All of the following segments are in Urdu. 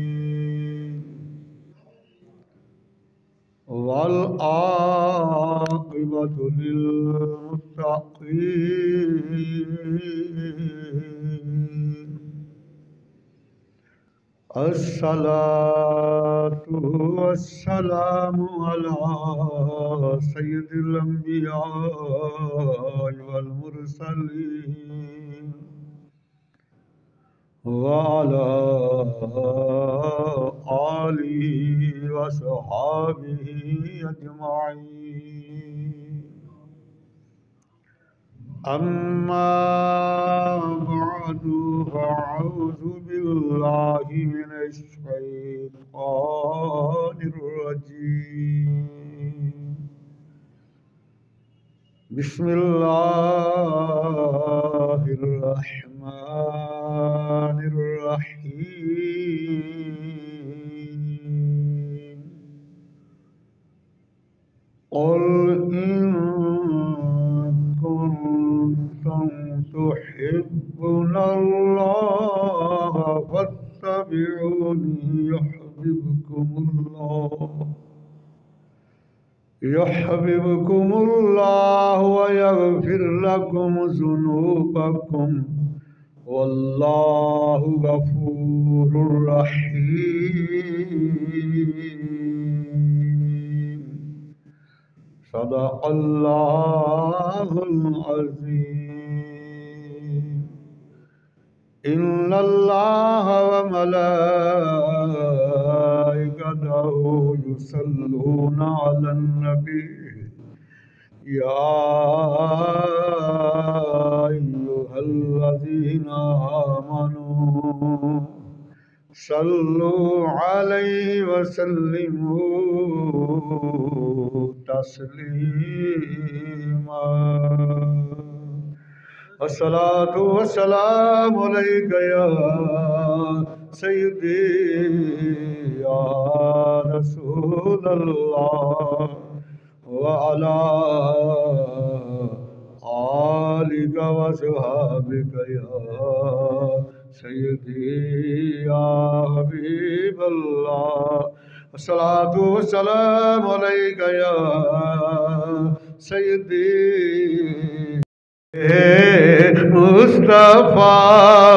العالمين والعاقبة للمتقين الصلاة والسلام على سيد الأنبياء والمرسلين وعلى آله وصحابه أجمعين أما بعد فأعوذ بالله من الشيطان الرجيم بسم الله الرحمن الرحيم قل إن كنتم تحبون الله فاتبعوني يحببكم الله ويغفر لكم ذنوبكم والله غفور رحيم صدق الله العظيم إن الله وملائكته يصلون على النبي يا أيها الذين آمنوا صلوا عليه وسلموا تسليما الصلاة والسلام عليك يا سيدي يا رسول الله وعلى آلك وصحابك يا سيدي يا حبيب الله الصلاة والسلام عليك يا سيدي مصطفیٰ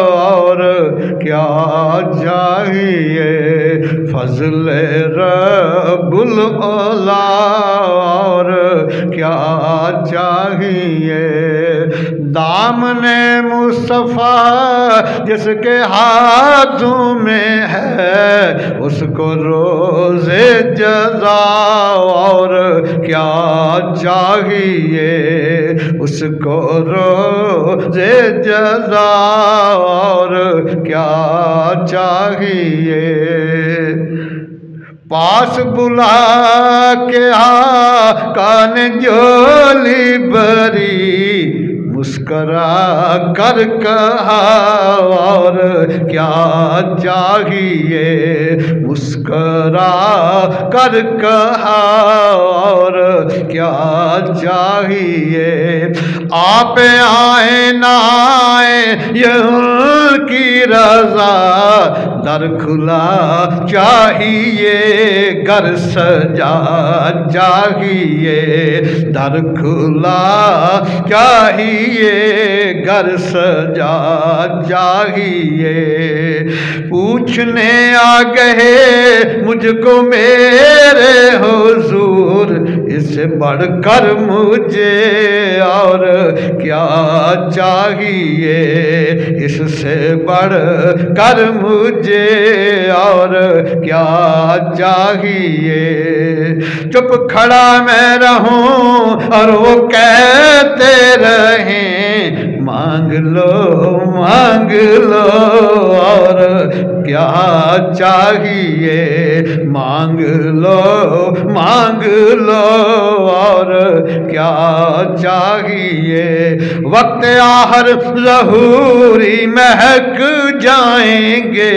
اور کیا چاہیے فضل رب العلا اور کیا چاہیے دامن مصطفیٰ جس کے ہاتھوں میں ہے اس کو روز جزا اور کیا چاہیے اس کو روز جزا اور کیا چاہیے پاس بلا کے آقا نے جھولی بھری مسکرا کر کہا اور کیا چاہیے مسکرا کر کہا اور کیا چاہیے آپ آئے نہ آئے یہ ان کی رضا در کھلا چاہیے گر سجا چاہیے در کھلا چاہیے گر سجا چاہیے پوچھنے آ گئے مجھ کو میرے حضور اس سے بڑھ کر مجھے اور کیا چاہیے اس سے بڑھ کر مجھے اور کیا چاہیے چپ کھڑا میں رہوں اور وہ کہتے رہیں مانگ لو اور کیا چاہیے مانگ لو اور کیا چاہیے وقت آخر ظہوری مہک جائیں گے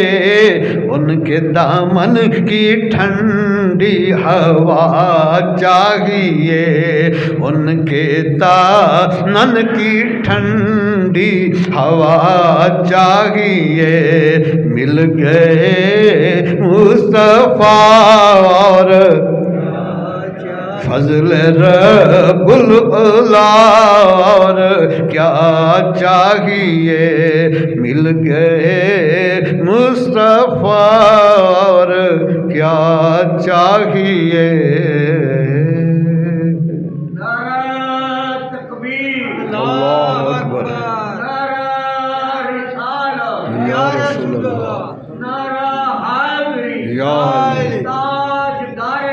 ان کے دامن کی ٹھنڈی ہوا چاہیے، ان کے دامن کی ٹھنڈی ہوا چاہیے، مل گئے مصطفیٰ اور فضل رب العلا اور کیا چاہیے، مل گئے مصطفیٰ اور کیا چاہیے۔ نعرہ تکبیر، اللہ اکبر، نعرہ رسالت یا رسول اللہ، نعرہ حیدری، یا تاجدار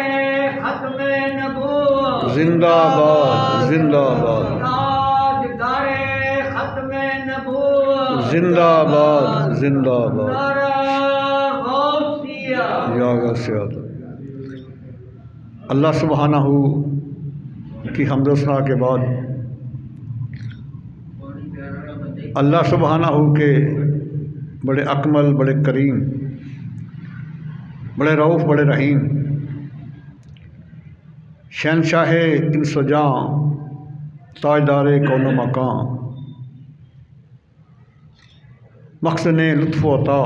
ختم نبوت، زندہ باد، زندہ باد، تاجدار ختم نبوت، زندہ باد، زندہ باد، نعرہ غوثیہ، یا غوثیہ۔ اللہ سبحانہ کی حمد و ثنا کے بعد اللہ سبحانہ کے بڑے اکمل، بڑے کریم، بڑے رؤوف، بڑے رحیم، شہنشاہ انس و جاں، تاجدار کون و مکان، مخزن لطف و عطا،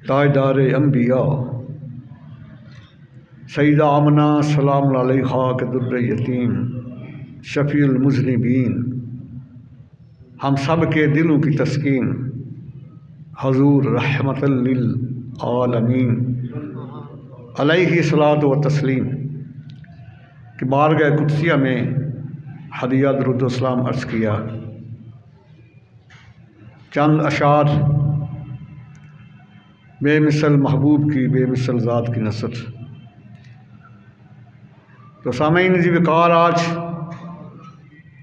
تاجدار انبیاء، سیدہ آمنہ سلام علیہا کے در یتیم، شفیع المذنبین، ہم سب کے دلوں کی تسکین، حضور رحمت للعالمین علیہ صلاۃ و تسلیم کہ بارگاہ قدسیہ میں ہدیہ درود و سلام عرض کیا۔ چند اشعار بے مثل محبوب کی بے مثل ذات کی نصرت۔ تو سامعین جی وقار، آج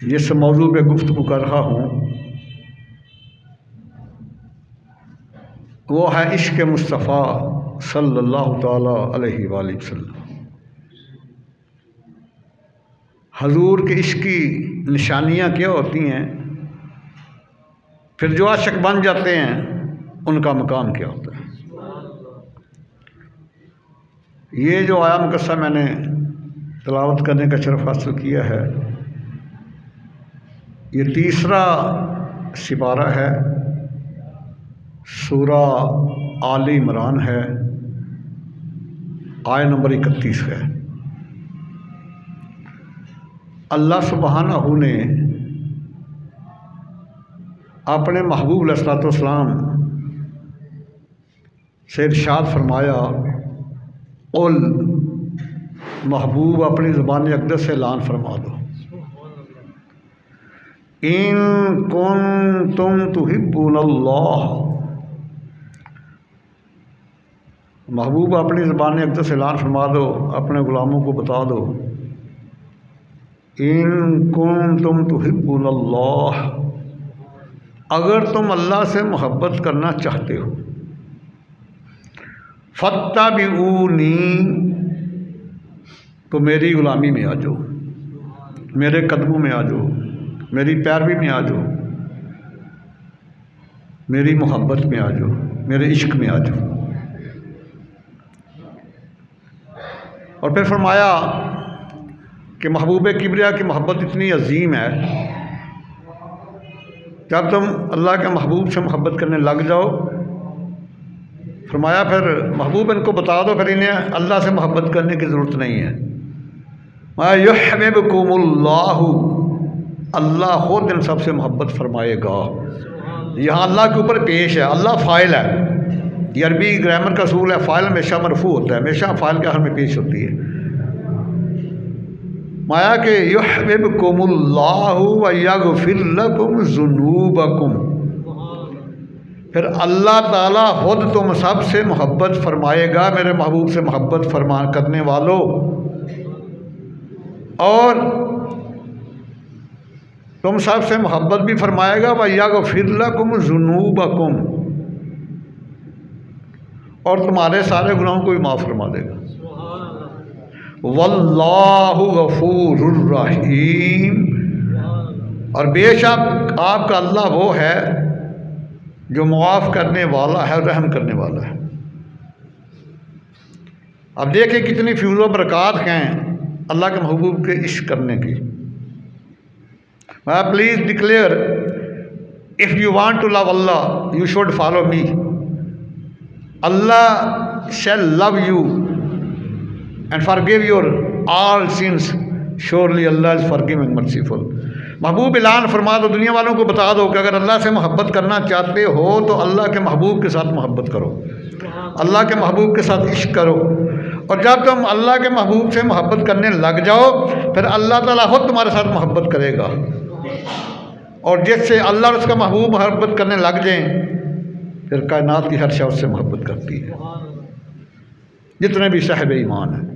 جس موضوع پہ گفتگو کر رہا ہوں وہ ہے عشق مصطفیٰ صلی اللہ تعالیٰ علیہ وآلہ وسلم۔ حضور کے عشق کی نشانیاں کیا ہوتی ہیں، پھر جو عاشق بن جاتے ہیں ان کا مقام کیا ہوتا ہے۔ یہ جو آیا مقصہ میں نے تلاوت کرنے کا شرف حاصل کیا ہے، یہ تیسرا سپارہ ہے، سورہ آل عمران ہے، آیت نمبر 31 ہے۔ اللہ سبحانہ نے اپنے محبوب علیہ الصلوۃ والسلام سے ارشاد فرمایا، قل، محبوب اپنی زبان اقدس سے اعلان فرما دو، ان کنتم تحبون اللہ، محبوب اپنی زبان اقدس سے اعلان فرما دو، اپنے غلاموں کو بتا دو، ان کنتم تحبون اللہ، اگر تم اللہ سے محبت کرنا چاہتے ہو، فاتبعونی، تو میری غلامی میں آ جاؤ، میرے قدموں میں آ جاؤ، میری پیروی میں آ جاؤ، میری محبت میں آ جاؤ، میرے عشق میں آ جاؤ۔ اور پھر فرمایا کہ محبوب کبریا کی محبت اتنی عظیم ہے، جب تم اللہ کے محبوب سے محبت کرنے لگ جاؤ، فرمایا پھر محبوب ان کو بتا دو، پھر انہیں اللہ سے محبت کرنے کی ضرورت نہیں ہے۔ یحببکم اللہ، اللہ خود ان سب سے محبت فرمائے گا۔ یہاں اللہ کے اوپر پیش ہے، اللہ فاعل ہے، یہ عربی گرامر کا اصول ہے، فاعل ہمیشہ مرفوع ہوتا ہے، ہمیشہ فاعل کے حال میں پیش ہوتی ہے۔ مایا کہ یحببکم اللہ ویغفر لکم ذنوبکم، پھر اللہ تعالیٰ خود تم سب سے محبت فرمائے گا، میرے محبوب سے محبت کرنے والوں، اور تم سب سے محبت بھی فرمائے گا، وَيَغْفِرْ لَكُمْ ذُنُوبَكُمْ، اور تمہارے سارے گناہوں کو بھی معاف فرما دے گا۔ وَاللَّهُ غَفُورٌ رَحِيمٌ، اور بے شک آپ کا اللہ وہ ہے جو معاف کرنے والا ہے اور رحم کرنے والا ہے۔ اب دیکھیں کتنی فیوز و برکات ہیں اللہ کے محبوب کے عشق کرنے کی۔ Please declare if you want to love Allah, you should follow me. Allah shall love you and forgive your all sins. Surely Allah is forgiving, merciful. محبوب اعلان فرما دو، دنیا والوں کو بتا دو کہ اگر اللہ سے محبت کرنا چاہتے ہو تو اللہ کے محبوب کے ساتھ محبت کرو، اللہ کے محبوب کے ساتھ عشق کرو، اور جب تم اللہ کے محبوب سے محبت کرنے لگ جاؤ پھر اللہ تعالیٰ خود تمہارے ساتھ محبت کرے گا، اور جس سے اللہ اور اس کا محبوب محبت کرنے لگ جائیں پھر کائنات کی ہر شے اس سے محبت کرتی ہے، جتنے بھی صاحب ایمان ہیں۔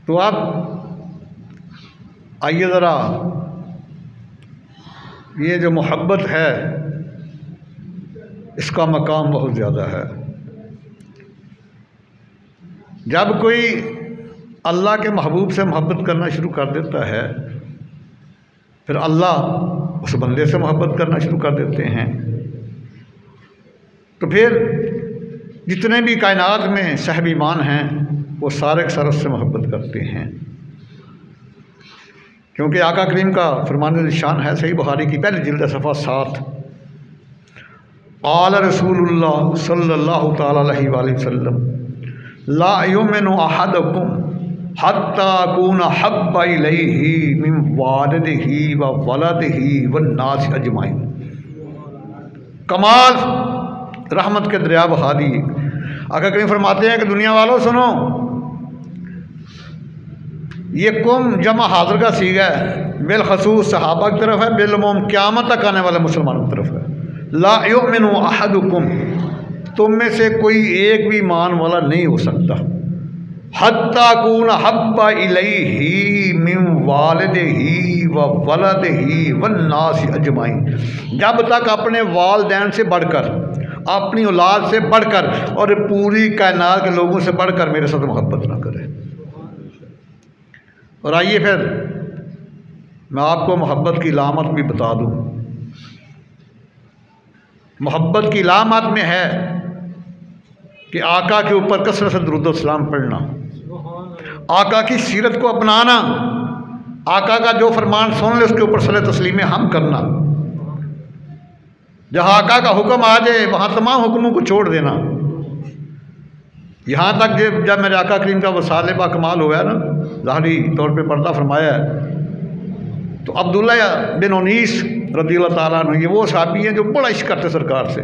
تو اب آئیے ذرا یہ جو محبت ہے اس کا مقام بہت زیادہ ہے۔ جب کوئی اللہ کے محبوب سے محبت کرنا شروع کر دیتا ہے پھر اللہ اس بندے سے محبت کرنا شروع کر دیتے ہیں، تو پھر جتنے بھی کائنات میں صاحب ایمان ہیں وہ سارے کے سارے اس سے محبت کرتے ہیں، کیونکہ آقا کریم کا فرمان نشان ہے صحیح بخاری کی پہلی جلد صفحہ 7، قال رسول اللہ صلی اللہ تعالی علیہ وآلہ وسلم لا یؤمن احدکم حتی اکون احب الیہ من والدہ وولدہ والناس اجمعین۔ کمال رحمت کے دریا بہا دی۔ آقا کریم فرماتے ہیں کہ دنیا والوں سنو، یہ کم جمع حاضر کا صیغہ ہے، بالخصوص صحابہ کی طرف ہے، بالعموم قیامت تک آنے والے مسلمانوں کی طرف ہے۔ لا یؤمن احدکم، تم میں سے کوئی ایک بھی ایمان والا نہیں ہو سکتا، حتی اکون احب الیہ من والدہ وولدہ والناس اجمعین، جب تک اپنے والدین سے بڑھ کر، اپنی اولاد سے بڑھ کر اور پوری کائنات کے لوگوں سے بڑھ کر میرے ساتھ محبت نہ کرے۔ اور آئیے پھر میں آپ کو محبت کی علامت بھی بتا دوں۔ محبت کی علامت میں ہے کہ آقا کے اوپر کثرت سے درود و سلام پڑھنا، آقا کی سیرت کو اپنانا، آقا کا جو فرمان سن لے اس کے اوپر صلاۃ تسلیم ہم کرنا، جہاں آقا کا حکم آ جائے وہاں تمام حکموں کو چھوڑ دینا، یہاں تک جب میرے آقا کریم کا وصال با کمال ہوا ہے نا، ظاہری طور پہ پردہ فرمایا ہے، تو عبداللہ بن انیس رضی اللہ تعالیٰ عنہ، یہ وہ صحابی ہیں جو بڑا عشق کرتے سرکار سے،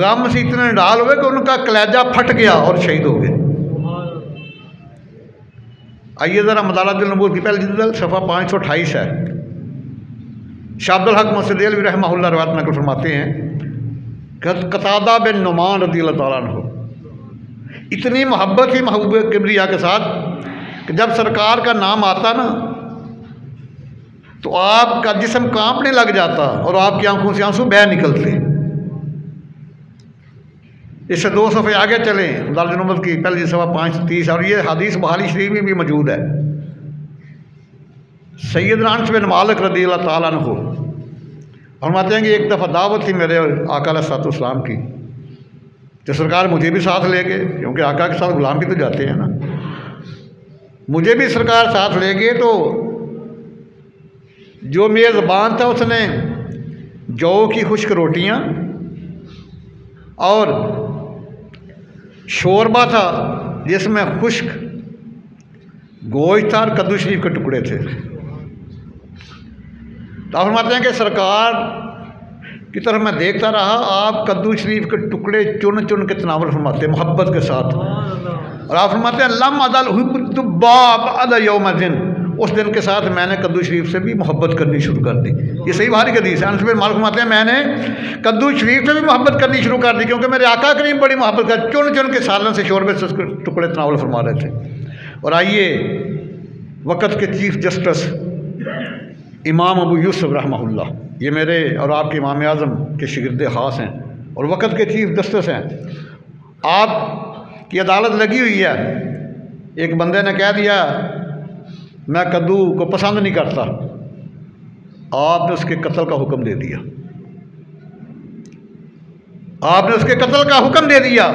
غم سے اتنے ڈال ہوئے کہ ان کا کلیجہ پھٹ گیا اور شہید ہو گئے۔ آئیے ذرا مدارج النبوت کی پہلی جلد صفحہ 528 ہے، شاہ عبدالحق محمد دہلوی رحمہ اللہ روایت نقل فرماتے ہیں کہ قتادہ بن نعمان رضی اللہ تعالیٰ عنہ، اتنی محبت تھی محبوب کبریا کے ساتھ کہ جب سرکار کا نام آتا نا تو آپ کا جسم کانپنے لگ جاتا اور آپ کی آنکھوں سے آنسو بہہ نکلتے۔ اس سے 2 صفحے آگے چلیں، مدارج النبوت کی پہلی صفحہ 530، اور یہ حدیث بخاری شریف میں بھی موجود ہے۔ سیدنا انس بن مالک رضی اللہ تعالیٰ عنہ فرماتے ہیں کہ ایک دفعہ دعوت تھی میرے آقا علیہ الصلوۃ والسلام کی، تو سرکار مجھے بھی ساتھ لے گئے، کیونکہ آقا کے ساتھ غلام بھی تو جاتے ہیں نا، مجھے بھی سرکار ساتھ لے گئے۔ تو جو میزبان تھا اس نے جو کی خشک روٹیاں اور شوربہ تھا جس میں خشک گوشت تھا اور کدو شریف کے ٹکڑے تھے۔ تو آپ فرماتے ہیں کہ سرکار کی طرف میں دیکھتا رہا، آپ کدو شریف کے ٹکڑے چن چن کے تناول فرماتے ہیں محبت کے ساتھ، اور آپ فرماتے ہیں لم ازل احب الدباء بعد یومئذ، اس دن کے ساتھ میں نے کدو شریف سے بھی محبت کرنی شروع کر دی۔ یہ صحیح بخاری کی حدیث ہے۔ انس بن مالک فرماتے ہیں میں نے کدو شریف سے بھی محبت کرنی شروع کر دی، کیونکہ میرے آقا کریم بڑی محبت کر چن چن کے سالن سے شوربے سے ٹکڑے تناول فرما رہے تھے۔ اور آئیے وقت کے چیف جسٹس امام ابو یوسف رحمہ اللہ، یہ میرے اور آپ کے امام اعظم کے شاگرد خاص ہیں اور وقت کے چیف جسٹس ہیں، آپ کی عدالت لگی ہوئی ہے۔ ایک بندے نے کہہ دیا میں کدو کو پسند نہیں کرتا، آپ نے اس کے قتل کا حکم دے دیا، آپ نے اس کے قتل کا حکم دے دیا۔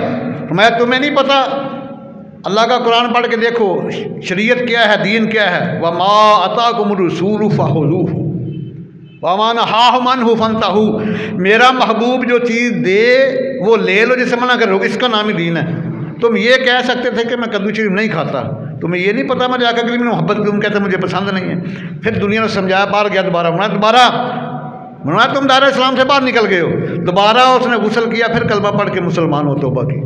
میں تمہیں نہیں پتہ؟ اللہ کا قرآن پڑھ کے دیکھو شریعت کیا ہے، دین کیا ہے۔ وَمَا أَتَاكُمُ الرَّسُولُ فَخُذُوهُ وَمَا نَهَاكُمْ عَنْهُ فَانْتَهُوا، میرا محبوب جو چیز دے وہ لے لو، جسے منع کرو، اس کا نام ہی دین ہے۔ تم یہ کہہ سکتے تھے کہ میں کدو شریف نہیں کھاتا، تمہیں یہ نہیں پتا میرے آقا کریم نے محبت کی، تم کہتے مجھے پسند نہیں ہے۔ پھر دنیا نے سمجھایا، باہر گیا دوبارہ تم دار اسلام سے باہر نکل گئے ہو، دوبارہ اس نے غسل کیا، پھر کلمہ پڑھ کے مسلمان ہو، توبہ کی۔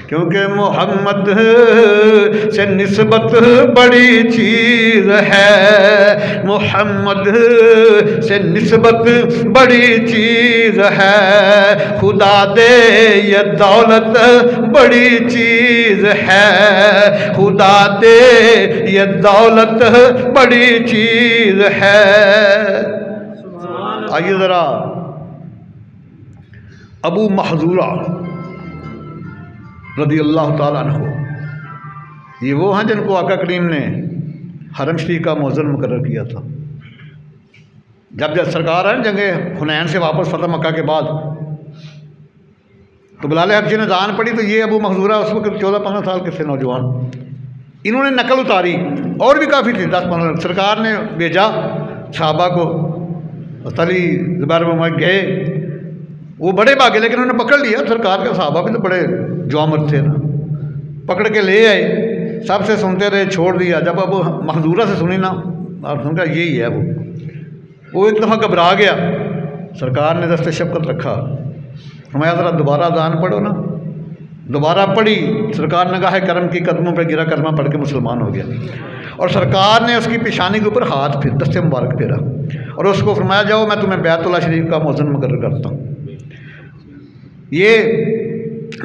کیونکہ محمد سے نسبت بڑی چیز ہے، محمد سے نسبت بڑی چیز ہے، خدا دے یہ دولت بڑی چیز ہے، خدا دے یہ دولت بڑی چیز ہے۔ آئیے ذرا ابو محذورہ رضی اللہ تعالیٰ عنہ، یہ وہ ہیں جن کو آقا کریم نے حرم شریف کا مؤذن مقرر کیا تھا۔ جب سرکار آئے جنگ حنین سے واپس فتح مکہ کے بعد، تو بلال حبشی نے اذان پڑھی، تو یہ ابو محذورہ اس وقت 14-15 سال کے تھے، نوجوان، انہوں نے نقل اتاری، اور بھی کافی تھی 10-15۔ سرکار نے بھیجا صحابہ کو، علی زبیر بن گئے، وہ بڑے بھاگے، لیکن انہوں نے پکڑ لیا سرکار کا، صحابہ بھی تو بڑے جوامر تھے نا، پکڑ کے لے آئے، سب سے سنتے رہے، چھوڑ دیا۔ جب اب محذورہ سے سنی نا، آپ سن کر یہی ہے وہ ایک دفعہ گھبرا گیا، سرکار نے دست شفقت رکھا، فرمایا ذرا دوبارہ اذان پڑھو نا، دوبارہ پڑھی، سرکار نے گاہ کرم کی قدموں پہ گرا، کلمہ پڑھ کے مسلمان ہو گیا، اور سرکار نے اس کی پیشانی کے اوپر ہاتھ پھر دست مبارک پھیرا، اور اس کو فرمایا جاؤ میں تمہیں بیت اللہ شریف کا مؤذن مقرر کرتا ہوں۔ یہ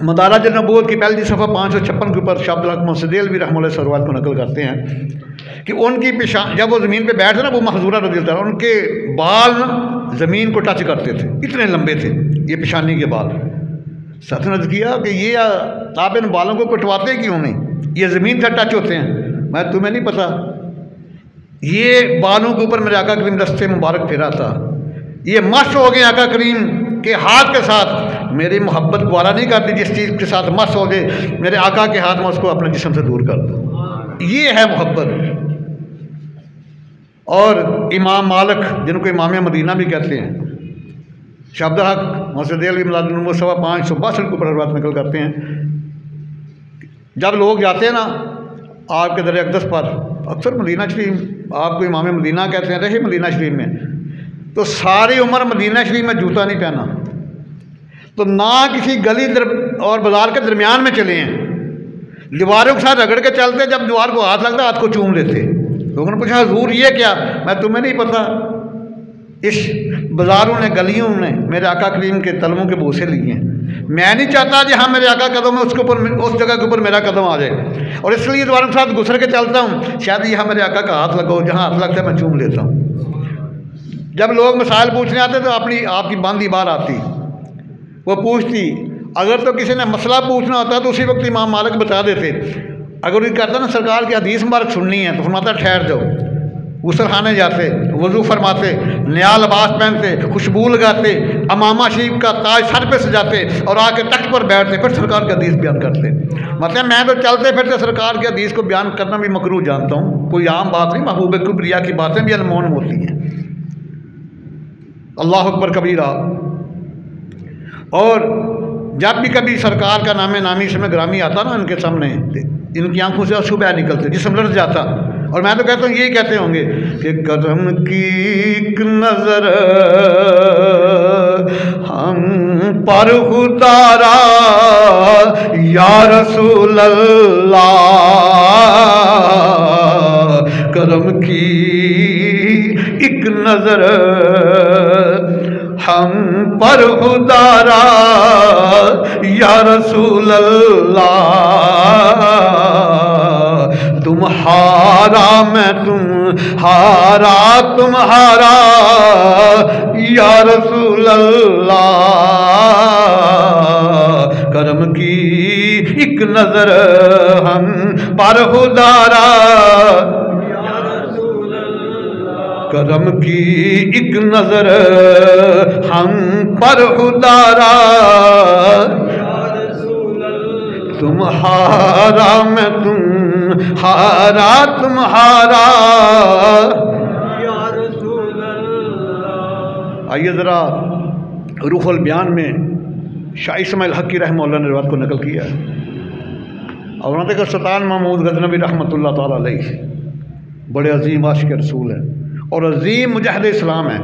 مدارج النبوت کی پہلی صفحہ 556 کے اوپر شاہ عبدالحق محمد دہلوی رحمہ اللہ سروات کو نقل کرتے ہیں کہ ان کی جب وہ زمین پہ بیٹھے نا، وہ محذورہ رضی اللہ عنہ، ان کے بال زمین کو ٹچ کرتے تھے، اتنے لمبے تھے یہ پیشانی کے بال۔ ساتھ نے کیا کہ یہ آپ ان بالوں کو کٹواتے کیوں نہیں، یہ زمین سے ٹچ ہوتے ہیں۔ میں تمہیں نہیں پتا، یہ بالوں کے اوپر میرے آقا کریم دست مبارک پھیرا تھا، یہ مس ہو گئے آقا کریم کے ہاتھ کے ساتھ۔ میری محبت گوارا نہیں کرتی جس چیز کے ساتھ مس ہو گئے، میرے آقا کے ہاتھ میں اس کو اپنے جسم سے دور کر دو، یہ ہے محبت۔ اور امام مالک جن کو امام مدینہ بھی کہتے ہیں، شاہ عبدالحق محمد دہلوی میلاد النبوت صفحہ 562 کو روایت نقل کرتے ہیں، جب لوگ جاتے ہیں نا آپ کے در اقدس پر، اکثر مدینہ شریف آپ کو امام مدینہ کہتے ہیں، رہے مدینہ شریف میں، تو ساری عمر مدینہ شریف میں جوتا نہیں پہنا، تو نہ کسی گلی اور بازار کے درمیان میں چلے ہیں، دیواروں کے ساتھ رگڑ کے چلتے، جب دیوار کو ہاتھ لگتا ہاتھ کو چوم لیتے۔ لوگوں نے پوچھا حضور یہ کیا؟ میں تمہیں نہیں پتا، اس بازاروں نے گلیوں نے میرے آقا کریم کے تلووں کے بوسے لیے ہیں، میں نہیں چاہتا جی ہاں میرے آقا قدم ہے اس جگہ کے اوپر میرا قدم آ جائے، اور اس لیے دوبارہ کے ساتھ گسر کے چلتا ہوں، شاید یہاں میرے آقا کا ہاتھ لگاؤ، جہاں ہاتھ لگتا ہے میں چوم لیتا ہوں۔ جب لوگ مسائل پوچھنے آتے تو آپ کی باندھی بار آتی، وہ پوچھتی، اگر تو کسی نے مسئلہ پوچھنا ہوتا تو اسی وقت امام مالک بتا دیتے، اگر یہ کہتا نا سرکار کی حدیث مبارک سننی ہے تو فرماتا ٹھہر جاؤ، غسل خانے جاتے، وضو فرماتے، نیا لباس پہنتے، خوشبو لگاتے، امامہ شریف کا تاج سر پہ سجاتے اور آ کے تخت پر بیٹھتے، پھر سرکار کی حدیث بیان کرتے۔ مطلب میں تو چلتے پھرتے سرکار کی حدیث کو بیان کرنا بھی مکروہ جانتا ہوں، کوئی عام بات نہیں، محبوب کبریہ کی باتیں بھی انمول ہوتی ہیں۔ اللہ اکبر کبیرہ۔ اور جب بھی کبھی سرکار کا نام نامی اسم گرامی آتا نا ان کے سامنے، ان کی آنکھوں سے آنسو بہہ نکلتے، جسم لرز جاتا، اور میں تو کہتا ہوں یہی کہتے ہوں گے کہ قدم کی ایک نظر ہم پر خدارا یا رسول اللہ، کرم کی ایک نظر ہم پر خدارا یا رسول اللہ، تمہارا میں تمہارا تمہارا یا رسول اللہ، کرم کی ایک نظر ہم پر خدارا کرم کی ایک نظر ہم پر ادارا، تمہارا میں تمہارا تمہارا۔ آئیے ذرا روح البیان میں شاہ اسماعیل حقی رحمہ اللہ نے روایت کو نقل کیا ہے، اور انہوں نے کہا سلطان محمود غزنوی رحمۃ اللہ تعالیٰ علیہ بڑے عظیم عاشق رسول ہیں اور عظیم مجاہد اسلام ہیں۔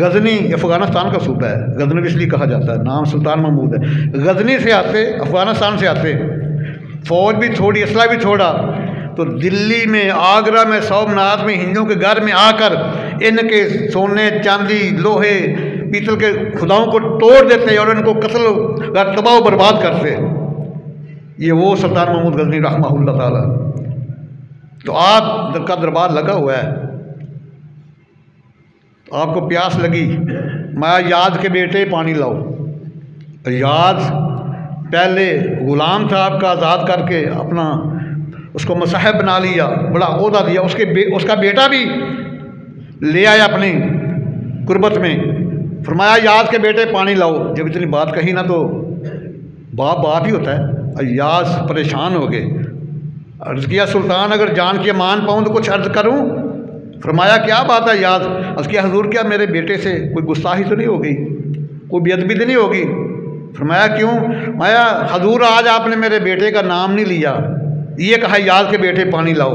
غزنی افغانستان کا صوبہ ہے، غزنوی اس لیے کہا جاتا ہے، نام سلطان محمود ہے۔ غزنی سے آتے، افغانستان سے آتے، فوج بھی چھوڑی، اسلحہ بھی چھوڑا، تو دلی میں، آگرہ میں، سومناتھ میں ہندوؤں کے گھر میں آ کر ان کے سونے، چاندی، لوہے، پیتل کے خداؤں کو توڑ دیتے اور ان کو قتل و تباہ و برباد کرتے۔ یہ وہ سلطان محمود غزنی رحمہ اللہ تعالیٰ۔ تو آپ کا دربار لگا ہوا ہے، تو آپ کو پیاس لگی، میں یاد کے بیٹے پانی لاؤ۔ یاد پہلے غلام تھا آپ کا، آزاد کر کے اپنا اس کو مصاحب بنا لیا، بڑا عہدہ دیا، اس کا بیٹا بھی لے آیا اپنی قربت میں، فرمایا یاد کے بیٹے پانی لاؤ۔ جب اتنی بات کہی نا تو باپ ہی ہوتا ہے، ایاز پریشان ہو گئے، عرض کیا سلطان اگر جان کی امان پاؤں تو کچھ عرض کروں؟ فرمایا کیا بات ہے یاد؟ عرض کیا حضور کیا میرے بیٹے سے کوئی گستاخی تو نہیں ہوگی، کوئی بے ادبی تو نہیں ہوگی؟ فرمایا کیوں؟ فرمایا حضور آج آپ نے میرے بیٹے کا نام نہیں لیا، یہ کہا یاد کے بیٹے پانی لاؤ۔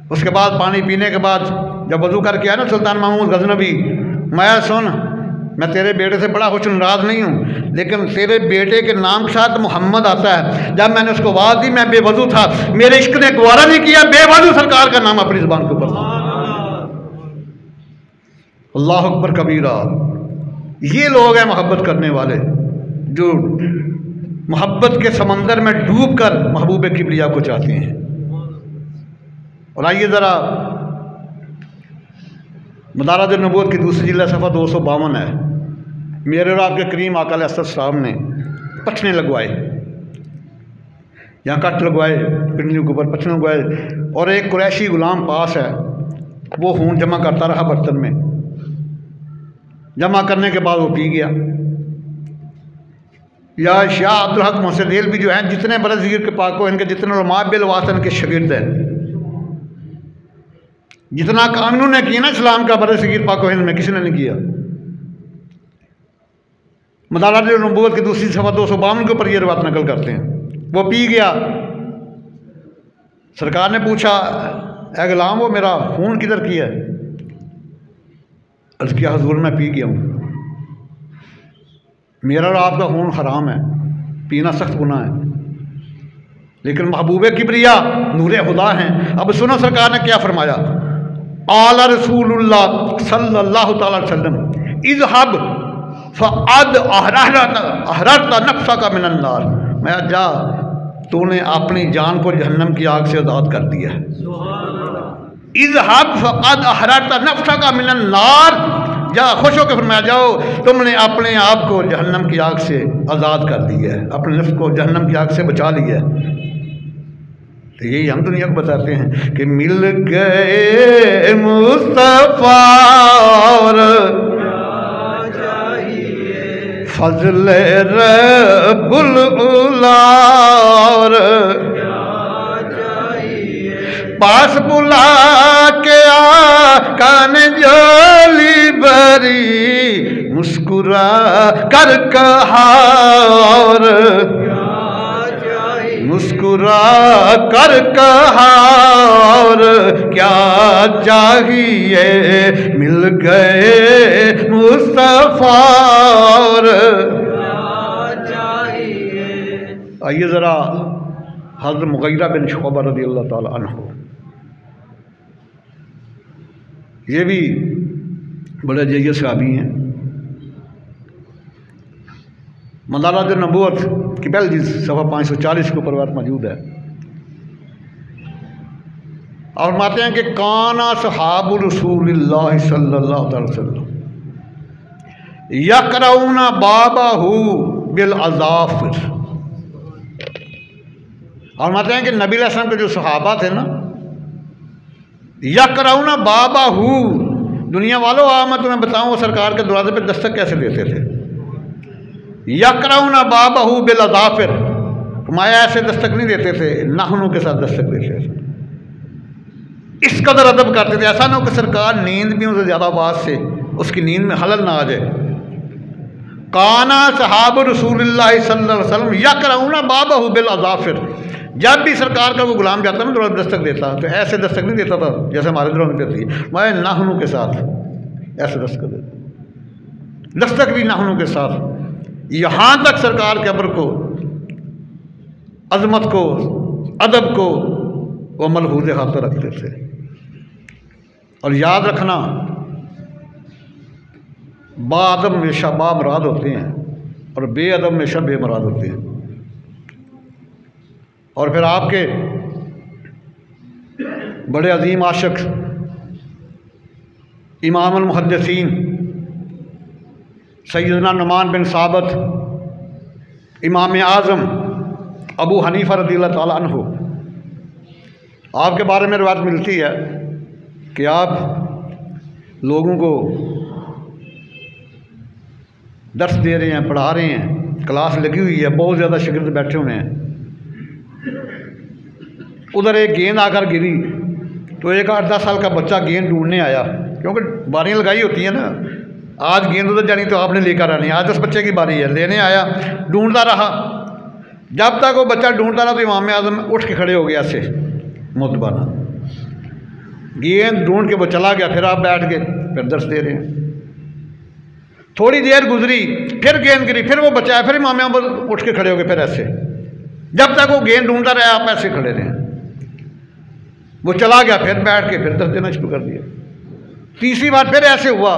اس کے بعد پانی پینے کے بعد جب وضو کر کے آیا نا سلطان محمود غزنوی، میں سن، میں تیرے بیٹے سے بڑا خوش ناراض نہیں ہوں، لیکن تیرے بیٹے کے نام کے ساتھ محمد آتا ہے، جب میں نے اس کو آواز دی میں بے وضو تھا، میرے عشق نے گوارا نہیں کیا بے وضو سرکار کا نام اپنی زبان کے اوپر۔ اللہ اکبر کبیرہ۔ یہ لوگ ہیں محبت کرنے والے، جو محبت کے سمندر میں ڈوب کر محبوب کبریا کو چاہتے ہیں۔ اور آئیے ذرا مدارج النبوت کی دوسری جلد صفحہ 252 ہے، میرے اور آپ کے کریم آقا علیہ السلام نے پچھنے لگوائے، یہاں کٹ لگوائے، پنڈلیوں کے اوپر پچھنے لگوائے، اور ایک قریشی غلام پاس ہے، وہ خون جمع کرتا رہا برتن میں، جمع کرنے کے بعد وہ پی گیا۔ یا شاہ عبدالحق محسن دہلوی جو ہیں، جتنے برصغیر کے پاک و ان کے جتنے علماء بالواسطہ ان کے شاگرد ہیں، جتنا کام انہوں نے کیا نا اسلام کا برصغیر پاک و ہند میں کسی نے نہیں کیا۔ مدارج النبوت کی دوسری صفحہ 252 کے اوپر یہ روایت نقل کرتے ہیں، وہ پی گیا، سرکار نے پوچھا اے غلام وہ میرا خون کدھر کیا ہے؟ عرض کیا حضور میں پی گیا ہوں، میرا اور آپ کا خون حرام ہے، پینا سخت گناہ ہے، لیکن محبوب کبریا نور خدا ہیں۔ اب سنو سرکار نے کیا فرمایا، قال رسول اللہ صلی اللہ تعالی علیہ وسلم اذهب فقد احررت نفسك من النار، میں جا تو نے اپنی جان کو جہنم کی آگ سے آزاد کر دیا ہے۔ اذهب فقد احررت نفسك من النار، جا خوش ہو کے فرمایا جاؤ تم نے اپنے آپ کو جہنم کی آگ سے آزاد کر دیا ہے، اپنے نفس کو جہنم کی آگ سے بچا لیا ہے۔ تو یہی ہم دنیا کو بتاتے ہیں کہ مل گئے مصطفیٰ اور فضل رب العلا، اور پاس بلا کے آقا نے جولی بھری مسکرا کر کہا، اور مسکرا کر کہا اور کیا چاہیے، مل گئے مصطفیٰ اور کیا چاہیے۔ آئیے ذرا حضرت مغیرہ بن شعبہ رضی اللہ تعالی عنہ، یہ بھی بڑے جلیل صحابی ہیں، مدارج النبوت کی پہلی جلد صفحہ 540 کے اوپر بات موجود ہے، اور فرماتے ہیں کہ کانا صحاب رسول اللہ صلی اللہ علیہ وسلم یقرؤون بابہ بالاظافر، اور فرماتے ہیں کہ نبی علیہ السلام کے جو صحابہ تھے نا، یقرؤن بابہ، دنیا والو میں تمہیں بتاؤں وہ سرکار کے دروازے پہ دستک کیسے دیتے تھے. یقرؤن بابہ بالاظافر، فرمایا ایسے دستک نہیں دیتے تھے، ناخنوں کے ساتھ دستک دیتے تھے. اس قدر ادب کرتے تھے. ایسا نہ ہو کہ سرکار نیند بھی ان سے زیادہ آواز سے اس کی نیند میں خلل نہ آ جائے. کانا صحاب رسول اللہ صلی اللہ علیہ وسلم یقرؤن بابہ بالاظافر، جب بھی سرکار کا وہ غلام جاتا نا دروازے دستک دیتا تو ایسے دستک نہیں دیتا تھا جیسے ہمارے دروازے پہ دیتی ہے، میں ناخنوں کے ساتھ ایسے دستک دیتا، دستک بھی ناخنوں کے ساتھ. یہاں تک سرکار کے ابر کو، عظمت کو، ادب کو وہ ملحوظ خاطر رکھتے تھے. اور یاد رکھنا، با ادب ہمیشہ با مراد ہوتے ہیں اور بے ادب ہمیشہ بے مراد ہوتے ہیں. اور پھر آپ کے بڑے عظیم عاشق امام المحدثین سیدنا نعمان بن ثابت، امام اعظم ابو حنیفہ رضی اللہ تعالیٰ عنہ، آپ کے بارے میں روایت ملتی ہے کہ آپ لوگوں کو درس دے رہے ہیں، پڑھا رہے ہیں، کلاس لگی ہوئی ہے، بہت زیادہ شاگرد بیٹھے ہوئے ہیں. ادھر ایک گیند آ کر گری تو ایک 8-10 سال کا بچہ گیند ڈھونڈنے آیا، کیونکہ باریاں لگائی ہوتی ہیں نا، آج گیند ادھر جانی تو آپ نے لے کر آنی، آج اس بچے کی باری ہے، لینے آیا، ڈھونڈتا رہا. جب تک وہ بچہ ڈھونڈتا رہا تو امام اعظم اٹھ کے کھڑے ہو گیا سے مدبانہ، گیند ڈھونڈ کے وہ چلا گیا. پھر آپ بیٹھ گئے، پھر درس دے رہے ہیں. تھوڑی دیر گزری، پھر گیند گری، پھر وہ بچہ آیا، پھر امام اعظم اٹھ کے کھڑے ہو گئے. پھر ایسے جب تک وہ گیند ڈھونڈتا رہا آپ ایسے کھڑے رہے. وہ چلا گیا، پھر بیٹھ کے پھر درس دینا شروع کر دیا. تیسری بار پھر ایسے ہوا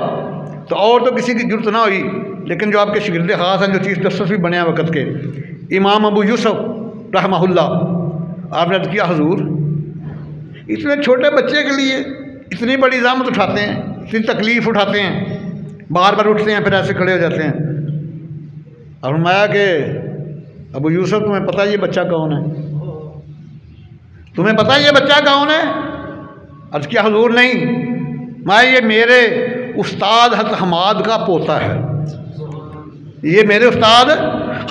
تو اور تو کسی کی ضرورت نہ ہوئی، لیکن جو آپ کے شاگرد خاص ہیں جو چیف جسٹس بھی بنے ہیں وقت کے، امام ابو یوسف رحمہ اللہ، آپ نے عرض کیا حضور اتنے چھوٹے بچے کے لیے اتنی بڑی زحمت اٹھاتے ہیں، اتنی تکلیف اٹھاتے ہیں، بار بار اٹھتے ہیں پھر ایسے کھڑے ہو جاتے ہیں. اور فرمایا کہ ابو یوسف تمہیں پتہ یہ بچہ کون ہے؟ تمہیں پتہ یہ بچہ کون ہے؟ عرض کیا حضور نہیں. میں یہ میرے استاد حضرت حماد کا پوتا ہے، یہ میرے استاد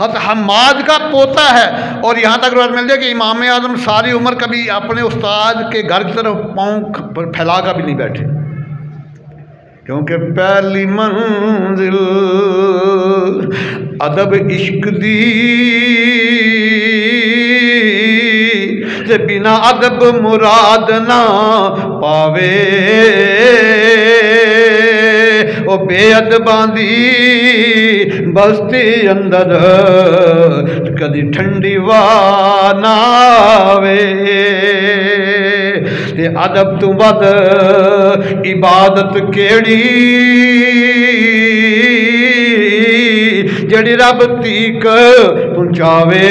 حضرت حماد کا پوتا ہے. اور یہاں تک روایت مل جائے کہ امام اعظم ساری عمر کبھی اپنے استاد کے گھر کی طرف پاؤں پھیلا کر بھی نہیں بیٹھے، کیونکہ پہلی منزل ادب عشق دی تے بنا ادب مراد نہ پاوے، او بے ادباں دی بستی اندر کدی ٹھنڈی وا نہ آوے. تے ادب تو ود عبادت کیڑی جڑی رب تیک پہنچاوے.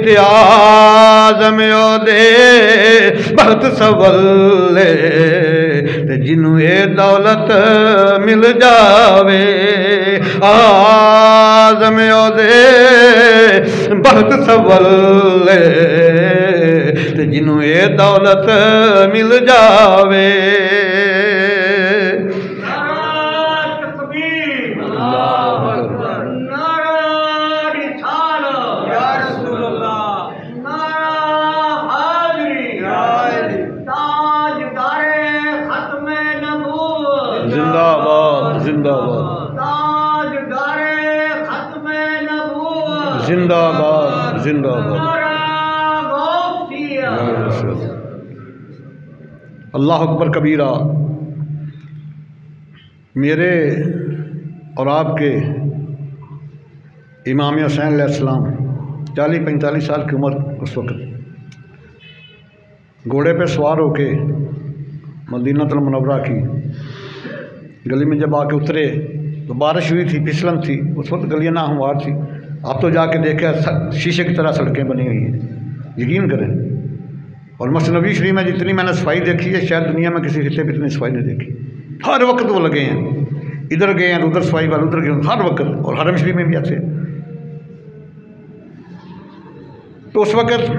تے آزم او دے بہت سولے تے جنوں اے دولت مل جاوے. آزم او دے بہت سولے تے جنوں اے دولت مل جاوے. زندہ باد زندہ باد. اللہ اکبر کبیرہ. میرے اور آپ کے امام حسین علیہ السلام 40-45 سال کی عمر اس وقت گھوڑے پہ سوار ہو کے مدینہ المنورہ کی گلی میں جب آ کے اترے تو بارش ہوئی تھی، پھسلن تھی، اس وقت گلیاں ناہموار تھی. اب تو جا کے دیکھیں شیشے کی طرح سڑکیں بنی ہوئی ہیں، یقین کریں. اور مسجد نبوی شریف میں جتنی میں نے صفائی دیکھی ہے شاید دنیا میں کسی خطے پہ اتنی صفائی نہیں دیکھی. ہر وقت وہ لگے ہیں، ادھر گئے ہیں ادھر صفائی والے ادھر گئے ہیں، ہر وقت. اور حرم شریف میں بھی ایسے. تو اس وقت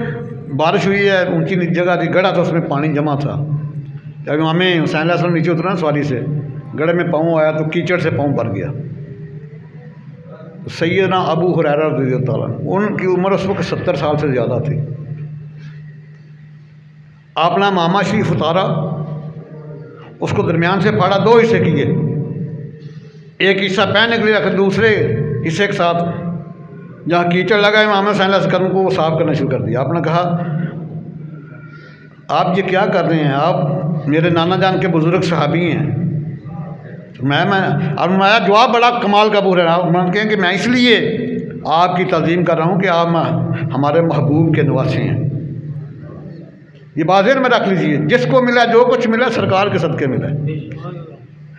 بارش ہوئی ہے، اونچی جگہ تھی، گڑھا تھا، اس میں پانی جمع تھا۔ جب امام حسین علیہ السلام نیچے اترا سواری سے، گڑھے میں پاؤں آیا تو کیچڑ سے پاؤں بھر گیا۔ سیدنا ابو ہریرہ رضی اللہ تعالیٰ عنہ، ان کی عمر اس وقت 70 سال سے زیادہ تھی۔ اپنا ماما شریف اتارا، اس کو درمیان سے پھاڑا، 2 حصے کیے، ایک حصہ پہننے کے لیے رکھا، دوسرے حصے کے ساتھ جہاں کیچڑ لگا امام حسین علیہ السلام کو وہ صاف کرنا شروع کر دیا۔ آپ نے کہا آپ یہ کیا کر رہے ہیں؟ آپ میرے نانا جان کے بزرگ صحابی ہیں۔ اور میرا جواب بڑا کمال کا بول رہا ہے، کہیں کہ میں اس لیے آپ کی تعظیم کر رہا ہوں کہ آپ ہمارے محبوب کے نواسے ہیں۔ یہ بات ذہن میں رکھ لیجیے، جس کو ملا جو کچھ ملا سرکار کے صدقے ملا۔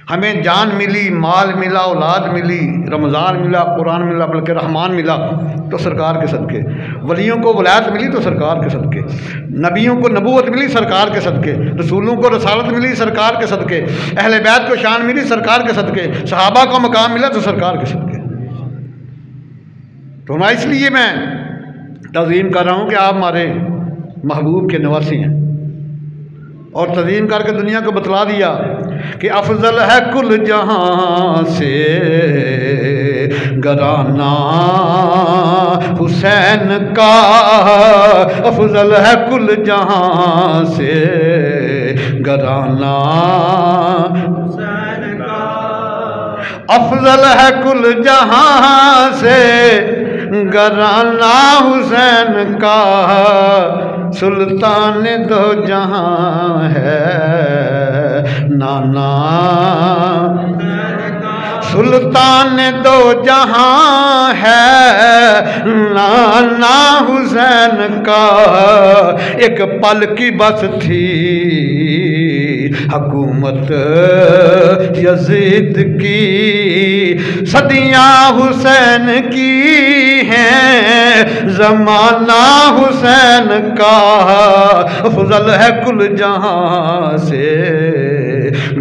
ہمیں جان ملی، مال ملا، اولاد ملی، رمضان ملا، قرآن ملا، بلکہ رحمان ملا تو سرکار کے صدقے، ولیوں کو ولایت ملی تو سرکار کے صدقے، نبیوں کو نبوت ملی سرکار کے صدقے، رسولوں کو رسالت ملی سرکار کے صدقے، اہل بیت کو شان ملی سرکار کے صدقے، صحابہ کو مقام ملا تو سرکار کے صدقے۔ تو میں اس لیے میں تعظیم کر رہا ہوں کہ آپ ہمارے محبوب کے نواسی ہیں، اور تعظیم کر کے دنیا کو بتلا دیا کہ افضل ہے کل جہاں سے گرانہ حسین کا، افضل ہے کل جہاں سے گرانہ حسین کا، افضل ہے کل جہاں سے گرانہ حسین کا، سلطان دو جہاں ہے نانا، سلطان دو جہاں ہے نانا حسین کا، ایک پل کی بس تھی حکومت یزید کی، صدیاں حسین کی ہیں زمانہ حسین کا، افضل ہے کل جہاں سے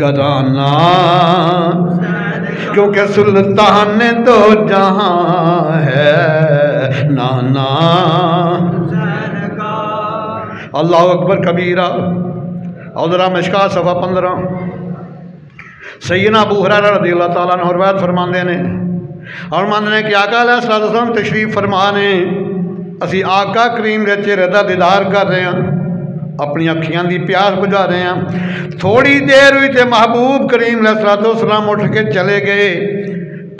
گرانہ، کیونکہ سلطان دو جہاں ہے نانا۔ اللہ اکبر کبیرہ۔ اور ذرا مشکات صفحہ 15 سیدنا ابو ہریرہ رضی اللہ تعالیٰ عنہ روایت فرماندے نے، اور ماننے کہ آقا علیہ الصلوۃ والسلام تشریف فرمانے، اسی آقا کریم دے چہرے دا دیدار کر رہے ہیں، اپنی اکھیاں دی پیاس بجھا رہے ہیں۔ تھوڑی دیر ہوئی تے محبوب کریم علیہ الصلوۃ والسلام اٹھ کے چلے گئے،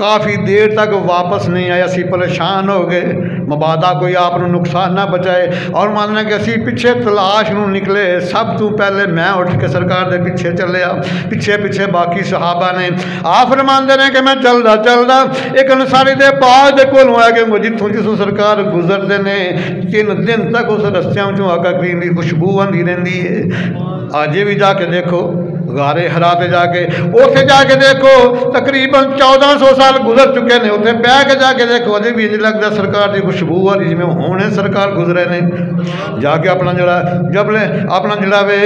کافی دیر تک واپس نہیں آئے، اسی پریشان ہو گئے، مبادا کوئی آپ نے نقصان نہ بچائے، اور ماننا کہ اسی پیچھے تلاش نو نکلے، سب تو پہلے میں اٹھ کے سرکار دے پیچھے چلے آ، پیچھے پیچھے باقی صحابہ نے۔ آپ فرماندے نے کہ میں چلدا ایک انصاری دے باغ دے کول ہویا کہ جتوں سرکار گزرتے نے 3 دن تک اس رستیاں چوں آقا کریم دی خوشبو آندی رہندی ہے۔ آج بھی جا کے دیکھو غار حرا تے جا کے، اوتھے جا کے دیکھو تقریباً 1400 سال گزر چکے نے، اوتھے بہ کے جا کے دیکھو اجے بھی انج لگدا سرکار دی خوشبو آ رہی جویں ہونے سرکار گزرے نے۔ جا کے اپنا جڑا جبل اپنا جڑا وے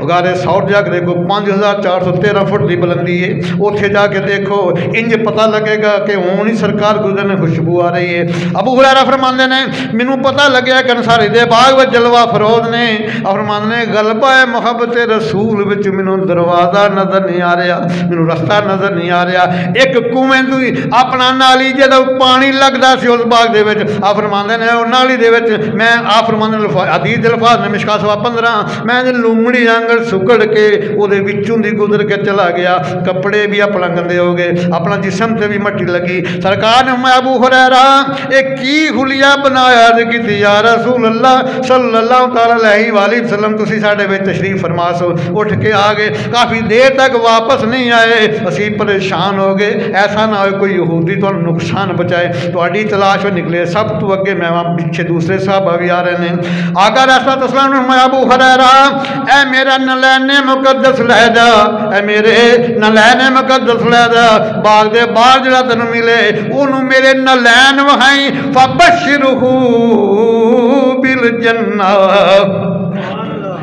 غار ثور جا کے دیکھو 5413 فٹ دی بلندی ہے، اوتھے جا کے دیکھو انج پتہ لگے گا کہ ہون ہی سرکار گزرے نے، خوشبو آ رہی ہے۔ ابو ہریرہ فرماندے نے مینوں پتہ لگیا کہ انصاری دے باغ وچ جلوہ فروز نے، اور فرماندے نے غلبہ محبت رسول وچ مینوں دروازہ نظر نہیں آ رہا، مینوں رستہ نظر نہیں آ رہا، ایک کنویں تو اپنا نالی جدوں پانی لگدا سی اس باغ دے وچ، آپ فرماندے نے او نالی دے وچ میں آپ فرماندے نے حدیث دے الفاظ نے مشکات صفحہ 15 میں لومڑی آنگل سکڑ کے او دے وچوں دی گزر کے چلا گیا، کپڑے بھی اپنا گندے ہو گئے، اپنا جسم تے بھی مٹی لگی۔ سرکار نے میں ابو ہریرہ ایک کی حلیہ بنایا کہ یا رسول اللہ صلی اللہ تعالی علیہ وآلہ وسلم تسی ساڈے وچ تشریف فرما سو، اٹھ کے آ گئے، کافی دیر تک واپس نہیں آئے، اسی پریشان ہو گئے، ایسا نہ ہوئے کوئی یہودی تو نقصان بچائے، تہاڈی تلاش میں نکلے، سب تو اگے میں پیچھے دوسرے صحابہ بھی آ رہے ہیں۔ آقا علیہ السلام نے فرمایا ابو ہریرہ اے میرا نلین مقدس لہجہ، اے میرے نلین مقدس لہجہ، باغ دے باہر جڑا تینوں ملے اونوں میرے نلین وہائی، فبشرہ بالجنہ،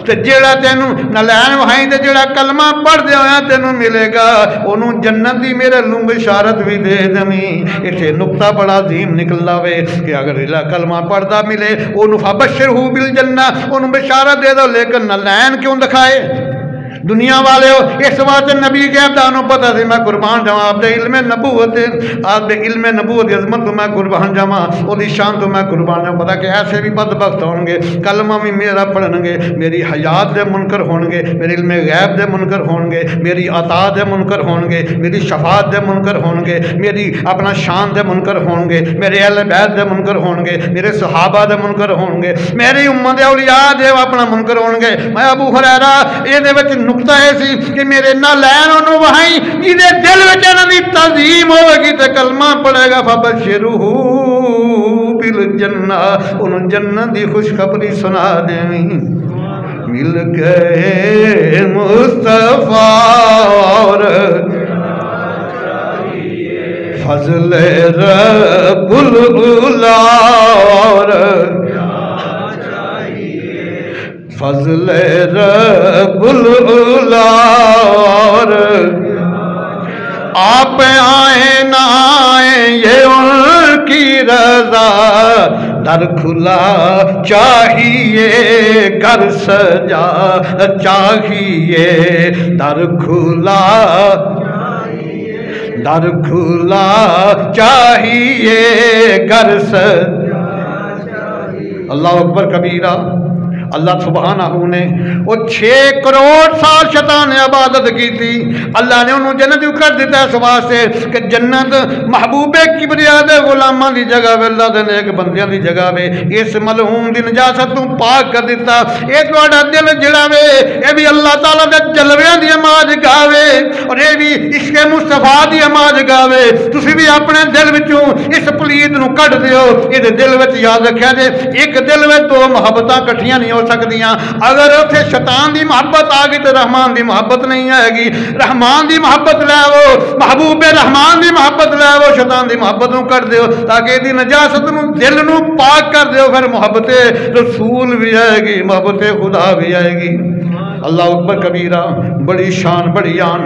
تے جیڑا تینوں نالین وہائی تے جیڑا کلمہ پڑھ دے ہویا تینوں ملے گا انہوں جنت دی میرے لوں بشارت بھی دے دیں اسے نقطہ بڑا عظیم نکل لاوے کہ اگر کلمہ پڑھدا ملے انہوں فبشرہو بالجنہ انہوں بشارت دے دو لیکن نالین کیوں دکھائے دنیا والے ہو اس واسطے نبی کے ابدانوں پتہ سے میں قربان جاواں آپ دے علم نبوت آپ دے علم نبوت عظمت تو میں قربان جاواں او دی شان تو میں قربان جاواں پتہ کہ ایسے بھی بدبخت ہوں گے کلمہ بھی میرا پڑھن گے میری حیات دے منکر ہون گے میرے علم غیب دے منکر ہون گے میری عطا دے منکر ہون گے میری شفاعت دے منکر ہون گے میری اپنا شان دے منکر ہون گے میرے اہل بیت دے منکر ہون گے میرے صحابہ دے منکر ہون گے میری امت اولیاء دے اپنا منکر ہون گے میں ابو ہریرہ اے دے وچ نقطہ ہے سی کہ میرے نالین انہوں وہائی جیدے دل وچانا دی تعظیم ہوگی تے کلمہ پڑے گا فبشرہو بالجنہ انہوں جنت دی خوشخبری سنا دیں مل گئے مصطفیٰ اور فضل رب العلا اور فضل رب العلا اور آپ آئیں نہ آئیں یہ ان کی رضا در کھلا چاہیے گھر سجا چاہیے در کھلا چاہیے گھر سجا اللہ اکبر کبیرہ اللہ سبحانہ نے وہ 6 کروڑ سال شیطان نے عبادت کی تھی اللہ نے انہوں جنت کر دیتا ہے اس واسطے کہ جنت محبوب کبریا دے غلامان دی جگہ وے اللہ دے نیک بندیاں دی جگہ وے اس ملعون دی نجاست تو پاک کر دیتا اے تہاڈا دل جڑا وے اے بھی اللہ تعالی دے جلویاں دی آواز گاوے اور اے بھی عشق مصطفیٰ دی آواز گاوے تسی بھی اپنے دل وچوں اس پلید نو کڈ دیو اے دے دل وچ یاد رکھیا جے ایک دل وچ دو محبتاں کٹھیاں نہیں سکدیاں اگر اتنے شیطان دی محبت آ گئی تو رحمان دی محبت نہیں آئے گی رحمان دی محبت لے وہ محبوب رحمان دی محبت لے وہ شیطان دی محبت نو کر دیو تاکہ دی نجاست نو دل نو پاک کر دیو پھر محبت رسول بھی آئے گی محبت خدا بھی آئے گی اللہ اکبر کبیرہ بڑی شان بڑی آن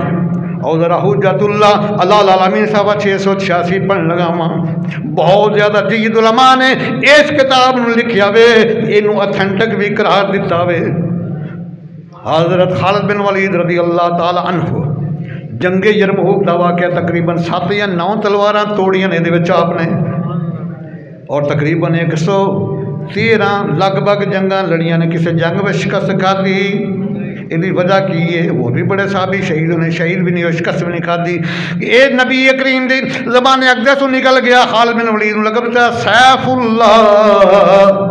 اور ذرا حجت اللہ اللہ العالمین صاحبہ 686 پڑھ لگا ماں بہت زیادہ جید علماء نے اس کتاب نے لکھیا وے انہوں اتھنٹک بھی قرار دیتا وے حضرت خالد بن ولید رضی اللہ تعالی عنہ جنگ یرموک دا واقعہ تقریباً 7 یا 9 تلواراں توڑیاں نے دے وچ آپ نے اور تقریباً 113 لگ بھگ جنگاں لڑیاں نے کسی جنگ میں شکست کھادی انہی وجہ کی ہے وہ بھی بڑے صحابی شہید نے شہید بھی نہیں شکست بھی نہیں کھادی اے نبی کریم دی زبان اقدس تو نکل گیا خالد بن ولید لقب تھا سیف اللہ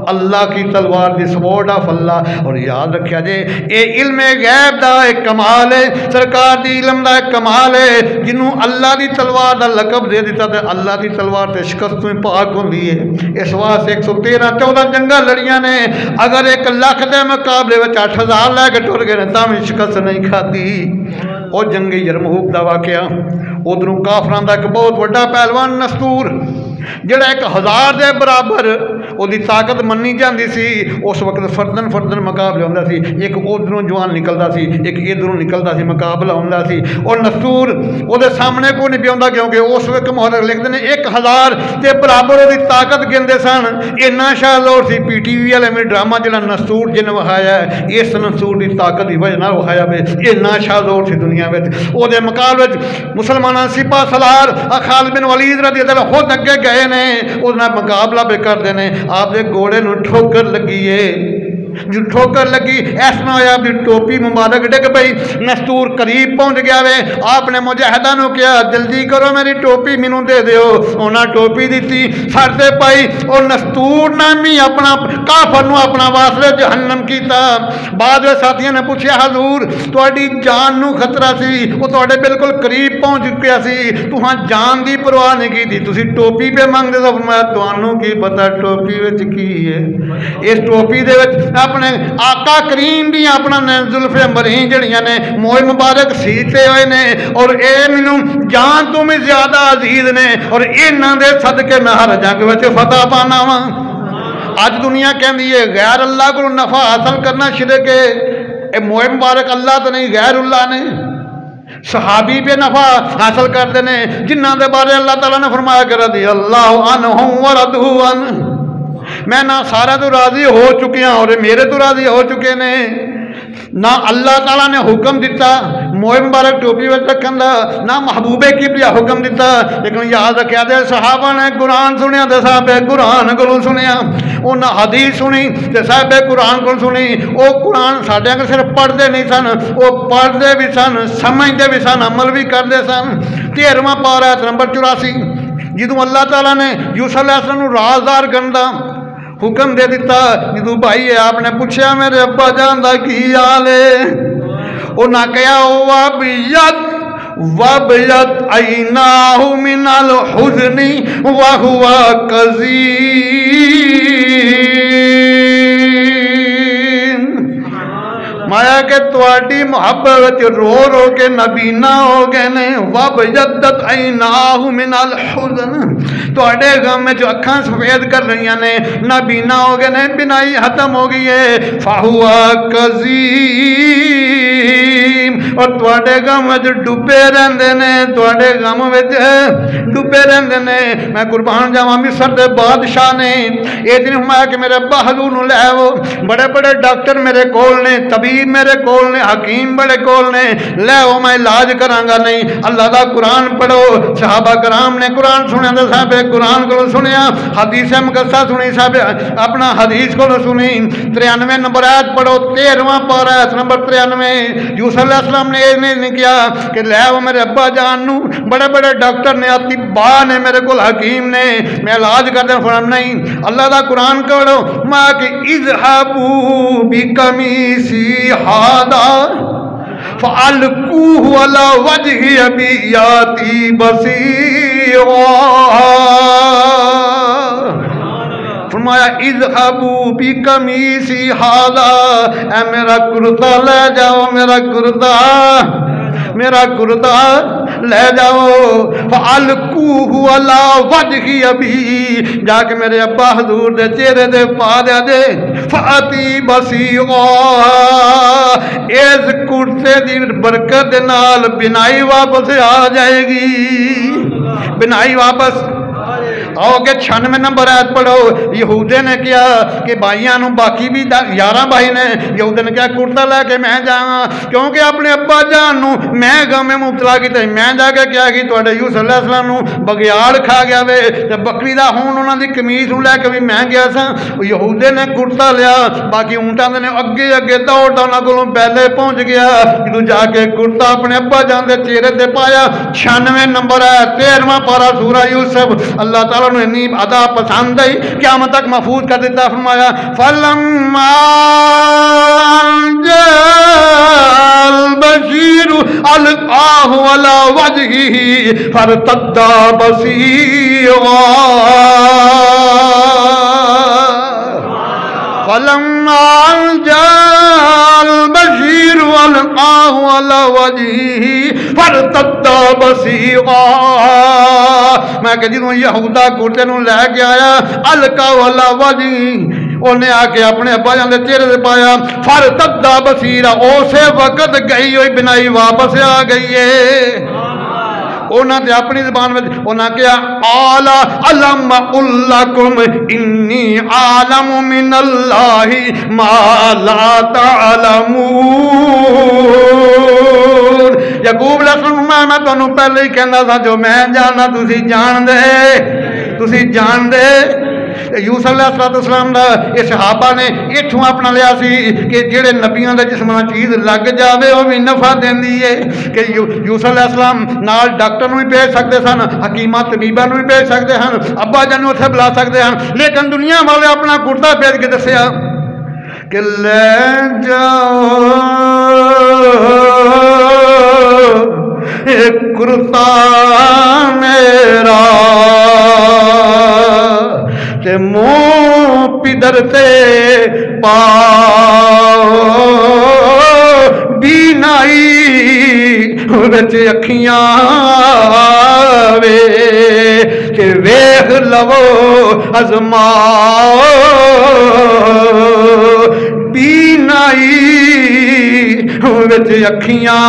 اللہ کی تلوار دی سپورٹ آف اللہ اور یاد رکھیا جے اے علم غیب دا ایک کمال ہے سرکار دی علم دا ایک کمال ہے جنہوں اللہ دی تلوار دا لقب دے دیتا تے اللہ دی تلوار تے شکست میں پاک ہوں دیئے اس واسطے 113-14 جنگاں لڑیاں نے اگر 1 لاکھ دے مقابلے وچ 8000 لے کے ٹر گئے تاں بھی شکست نہیں کھاتی اور جنگ یرموک دا واقعہ ادھروں کافراں دا ایک بہت بڑا پہلوان نستور جڑا 1000 دے برابر وہ دی طاقت منی جاندی سی اس وقت فردن مقابلہ ہوندا سی ایک ادھروں جوان نکلدا سی ایک ادھروں نکلدا سی مقابلہ ہوندا سی اور نستور او دے سامنے کو نہیں پیوندا کیونکہ اس وقت محرک لکھدے نے 1000 دے برابر وہ دی طاقت گندے سن اینا شاہزور سی پی ٹی وی والے میں ڈرامہ جڑا نستور جن وہایا ہے اس نستور دی طاقت دی وجہ نال وہایا وے اینا شاہزور سی دنیا وچ او دے مقابلے وچ مسلماناں سپاہ سالار خالد بن ولید رضی اللہ عنہ خود اگے گئے نے اس نال مقابلہ پہ کرتے ہیں آپ دے گھوڑے نو ٹھوکر لگی ہے جو ٹھوکر لگی ایسا ہویا بھی ٹوپی مبارک ڈگ پئی نستور قریب پہنچ گیا وے آپ نے مجاہدہ نو کیا جلدی کرو میری ٹوپی مینوں دے دیو انہاں ٹوپی دیتی سر تے پائی اور نستور نامی اپنا کافر نو اپنا واسطے جہنم کیتا بعد میں ساتھیاں نے پوچھا حضور تہاڈی جان نو خطرہ سی وہ تہاڈے بالکل قریب پہنچ گیا سی تہاں جان دی پرواہ نہیں کیتی تسی ٹوپی پہ منگ دے فرمایا تانوں کی پتہ ٹوپی وچ کی ہے اس ٹوپی دے وچ اپنے آقا کریم بھی اپنا زلف مرین جڑیاں نے موئے مبارک سیتے ہوئے نے اور اے مینوں جان تو میں زیادہ عزیز نے اور انہاں دے صدقے میں ہر جنگ وچ فتح پانا وا اج دنیا کہندی ہے غیر اللہ کو نفع حاصل کرنا شرک ہے، اے موئے مبارک اللہ تو نہیں غیر اللہ نے صحابی پہ نفع حاصل کرتے ہیں جنہ دے بارے اللہ تعالیٰ نے فرمایا کہ رضی اللہ عنہم ورضوا عنہ، میں نہ سارا تو راضی ہو چکے ہیں اور میرے تو راضی ہو چکے نے، نہ اللہ تعالیٰ نے حکم دیتا موئے مبارک ٹوپی وچ رکھن دا، نہ محبوب کبریا حکم دیتا، لیکن یاد رکھیا دے صحابہ نے قرآن سنیا تے صحابہ قرآن کو سنیا، انہاں حدیث سنی تے صحابہ قرآن کو سنی، او قرآن ساڈے کے صرف پڑھتے نہیں سن، او پڑھتے بھی سن، سمجھتے بھی سن، عمل بھی کرتے سن۔ 13واں پارہ آیت نمبر 84 جدوں اللہ تعالیٰ نے یوسف علیہ السلام نوں رازدار کرن دا حکم دے دیتا، جدو بھائی ہے آپ نے پوچھا میرے ابا جان دا کی حال ہے، انہاں کہا وَابْيَضْ عَيْنَاهُ مِنَ الْحُزْنِ وَهُوَ كَظِيمٌ، مایا کہ تواڈی محبت رو رو کے نبینا ہو گئے نے، وَابْيَضَّتْ عَيْنَاهُ مِنَ الْحُزْنِ، تواڈے غم میں جو اکھاں سفید کر رہی نے نبینا ہو گئے نے، بینائی ختم ہو گئی ہے، فَهُوَ كَظِيمٌ، اور تواڈے غم وچ ڈوبے رہندے نے، تواڈے غم وچ ڈوبے رہندے نے۔ میں قربان جاواں مصر دے بادشاہ نے ایک دن فرمایا کہ میرے ابا حضور نوں لے آؤ، بڑے بڑے ڈاکٹر میرے کول نے، طبیب میرے کول نے، حکیم بڑے کول نے، لے آؤ میں علاج کراں گا، نہیں اللہ دا قرآن پڑھو۔ صحابہ کرام نے قرآن سنیا تے صاحب قرآن کو سنیا، حدیث مقدسہ سنی، صاحب اپنا حدیث کو سنی۔ 93 نمبر آیت پڑھو، 13واں پارہ آیت نمبر 93۔ یوسف علیہ السلام نے یہ نہیں کیا کہ لے آؤ میرے ابا جان نوں، بڑے بڑے ڈاکٹر نے، اطباء نے میرے کو، حکیم نے، میں علاج کر دیں، فرم نہیں اللہ دا قرآن پڑھو۔ ماں کہ اذهبوا بقمیصی ھذا فَأَلْقُوهُ عَلَى وَجْهِ أَبِي يَأْتِي بَصِيرًا، فرمایا اذهبوا بقمیصی ھذا، اے میرا کرتا لے جاؤ، میرا کرتا لے جاؤ، فَأَلْقُوهُ عَلَى وَجْهِ أَبِي، جا کے میرے ابا حضور دے چہرے دے پا دیا جے، فَأَتِي بَصِيرًا، اس کرتے دی برکت دے نال بینائی واپس آ جائے گی، بینائی واپس آؤ کہ 96 نمبر آیت پڑھو۔ یہودے نے کیا کہ بھائیاں نو، باقی بھی 11 بھائی نے، یہودے نے کیا کرتا لے کے میں جاؤں، کیونکہ اپنے ابا جان نو میں غم میں مبتلا کیتا، میں جا کے کیا کی تواڈے یوسف علیہ السلام نو بگیاڑ کھا گیا وے، تے بکری دا خون انہاں دی قمیض نو لے کے بھی میں گیا سا۔ یہودے نے کرتا لیا، باقی اونٹاں دے نے اگے اگے دوڑدا انہاں کولوں پہلے پہنچ گیا، جدوں جا کے کرتا اپنے ابا جان دے چہرے تے پایا۔ 96 نمبر آیت 13واں پارہ سورہ یوسف، اللہ تعالیٰ نے اتنی ادا پسند آئی قیامت تک محفوظ کر دیتا، فرمایا فَلَمَّا جَاءَ الْبَشِيرُ أَلْقَاهُ عَلَى وَجْهِهِ فَارْتَدَّ بَصِيرًا، فَلَمَّا جَاءَ الْبَشِيرُ أَلْقَاهُ عَلَى وَجْهِهِ فَارْتَدَّ بَصِيرًا، میں کہ جنہوں یہودا کرتے نوں لے کے آیا، القاہ علی وجہہ، انہیں آ کے اپنے ابا جان دے چہرے سے پایا، فارتد بصیرا، اسے وقت گئی ہوئی بنائی واپس آ گئی ہے۔ انہاں تے اپنی زبان میں انہاں کیا قال الم اقل لکم انی عالم من اللہ ما لا تعلمون، یعقوب علیہ السلام میں تانوں پہلے ہی کہندا تھا جو میں جاننا تسی جان دے۔ یوسف علیہ السلام دا یہ صحابہ نے اتھوں اپنا لیا سی کہ جڑے نبیوں دے جسم نال چیز لگ جاوے وہ بھی نفع دیندی ہے، کہ یوسف علیہ السلام نال ڈاکٹر نوں بھی بھیج سکتے سن، حکیمہ طبیبہ نوں بھی بھیج سکتے ہیں، ابا جان نوں اتھے بلا سکتے ہیں، لیکن دنیا والے اپنا کرتا بھیج کے دسیا کہ لے جاؤ ایک کرتا میرا تے منہ پدرتے پاؤ بینائی وچ اکھیاں وے تے ویکھ لو ازماؤ بینائی وچ اکھیاں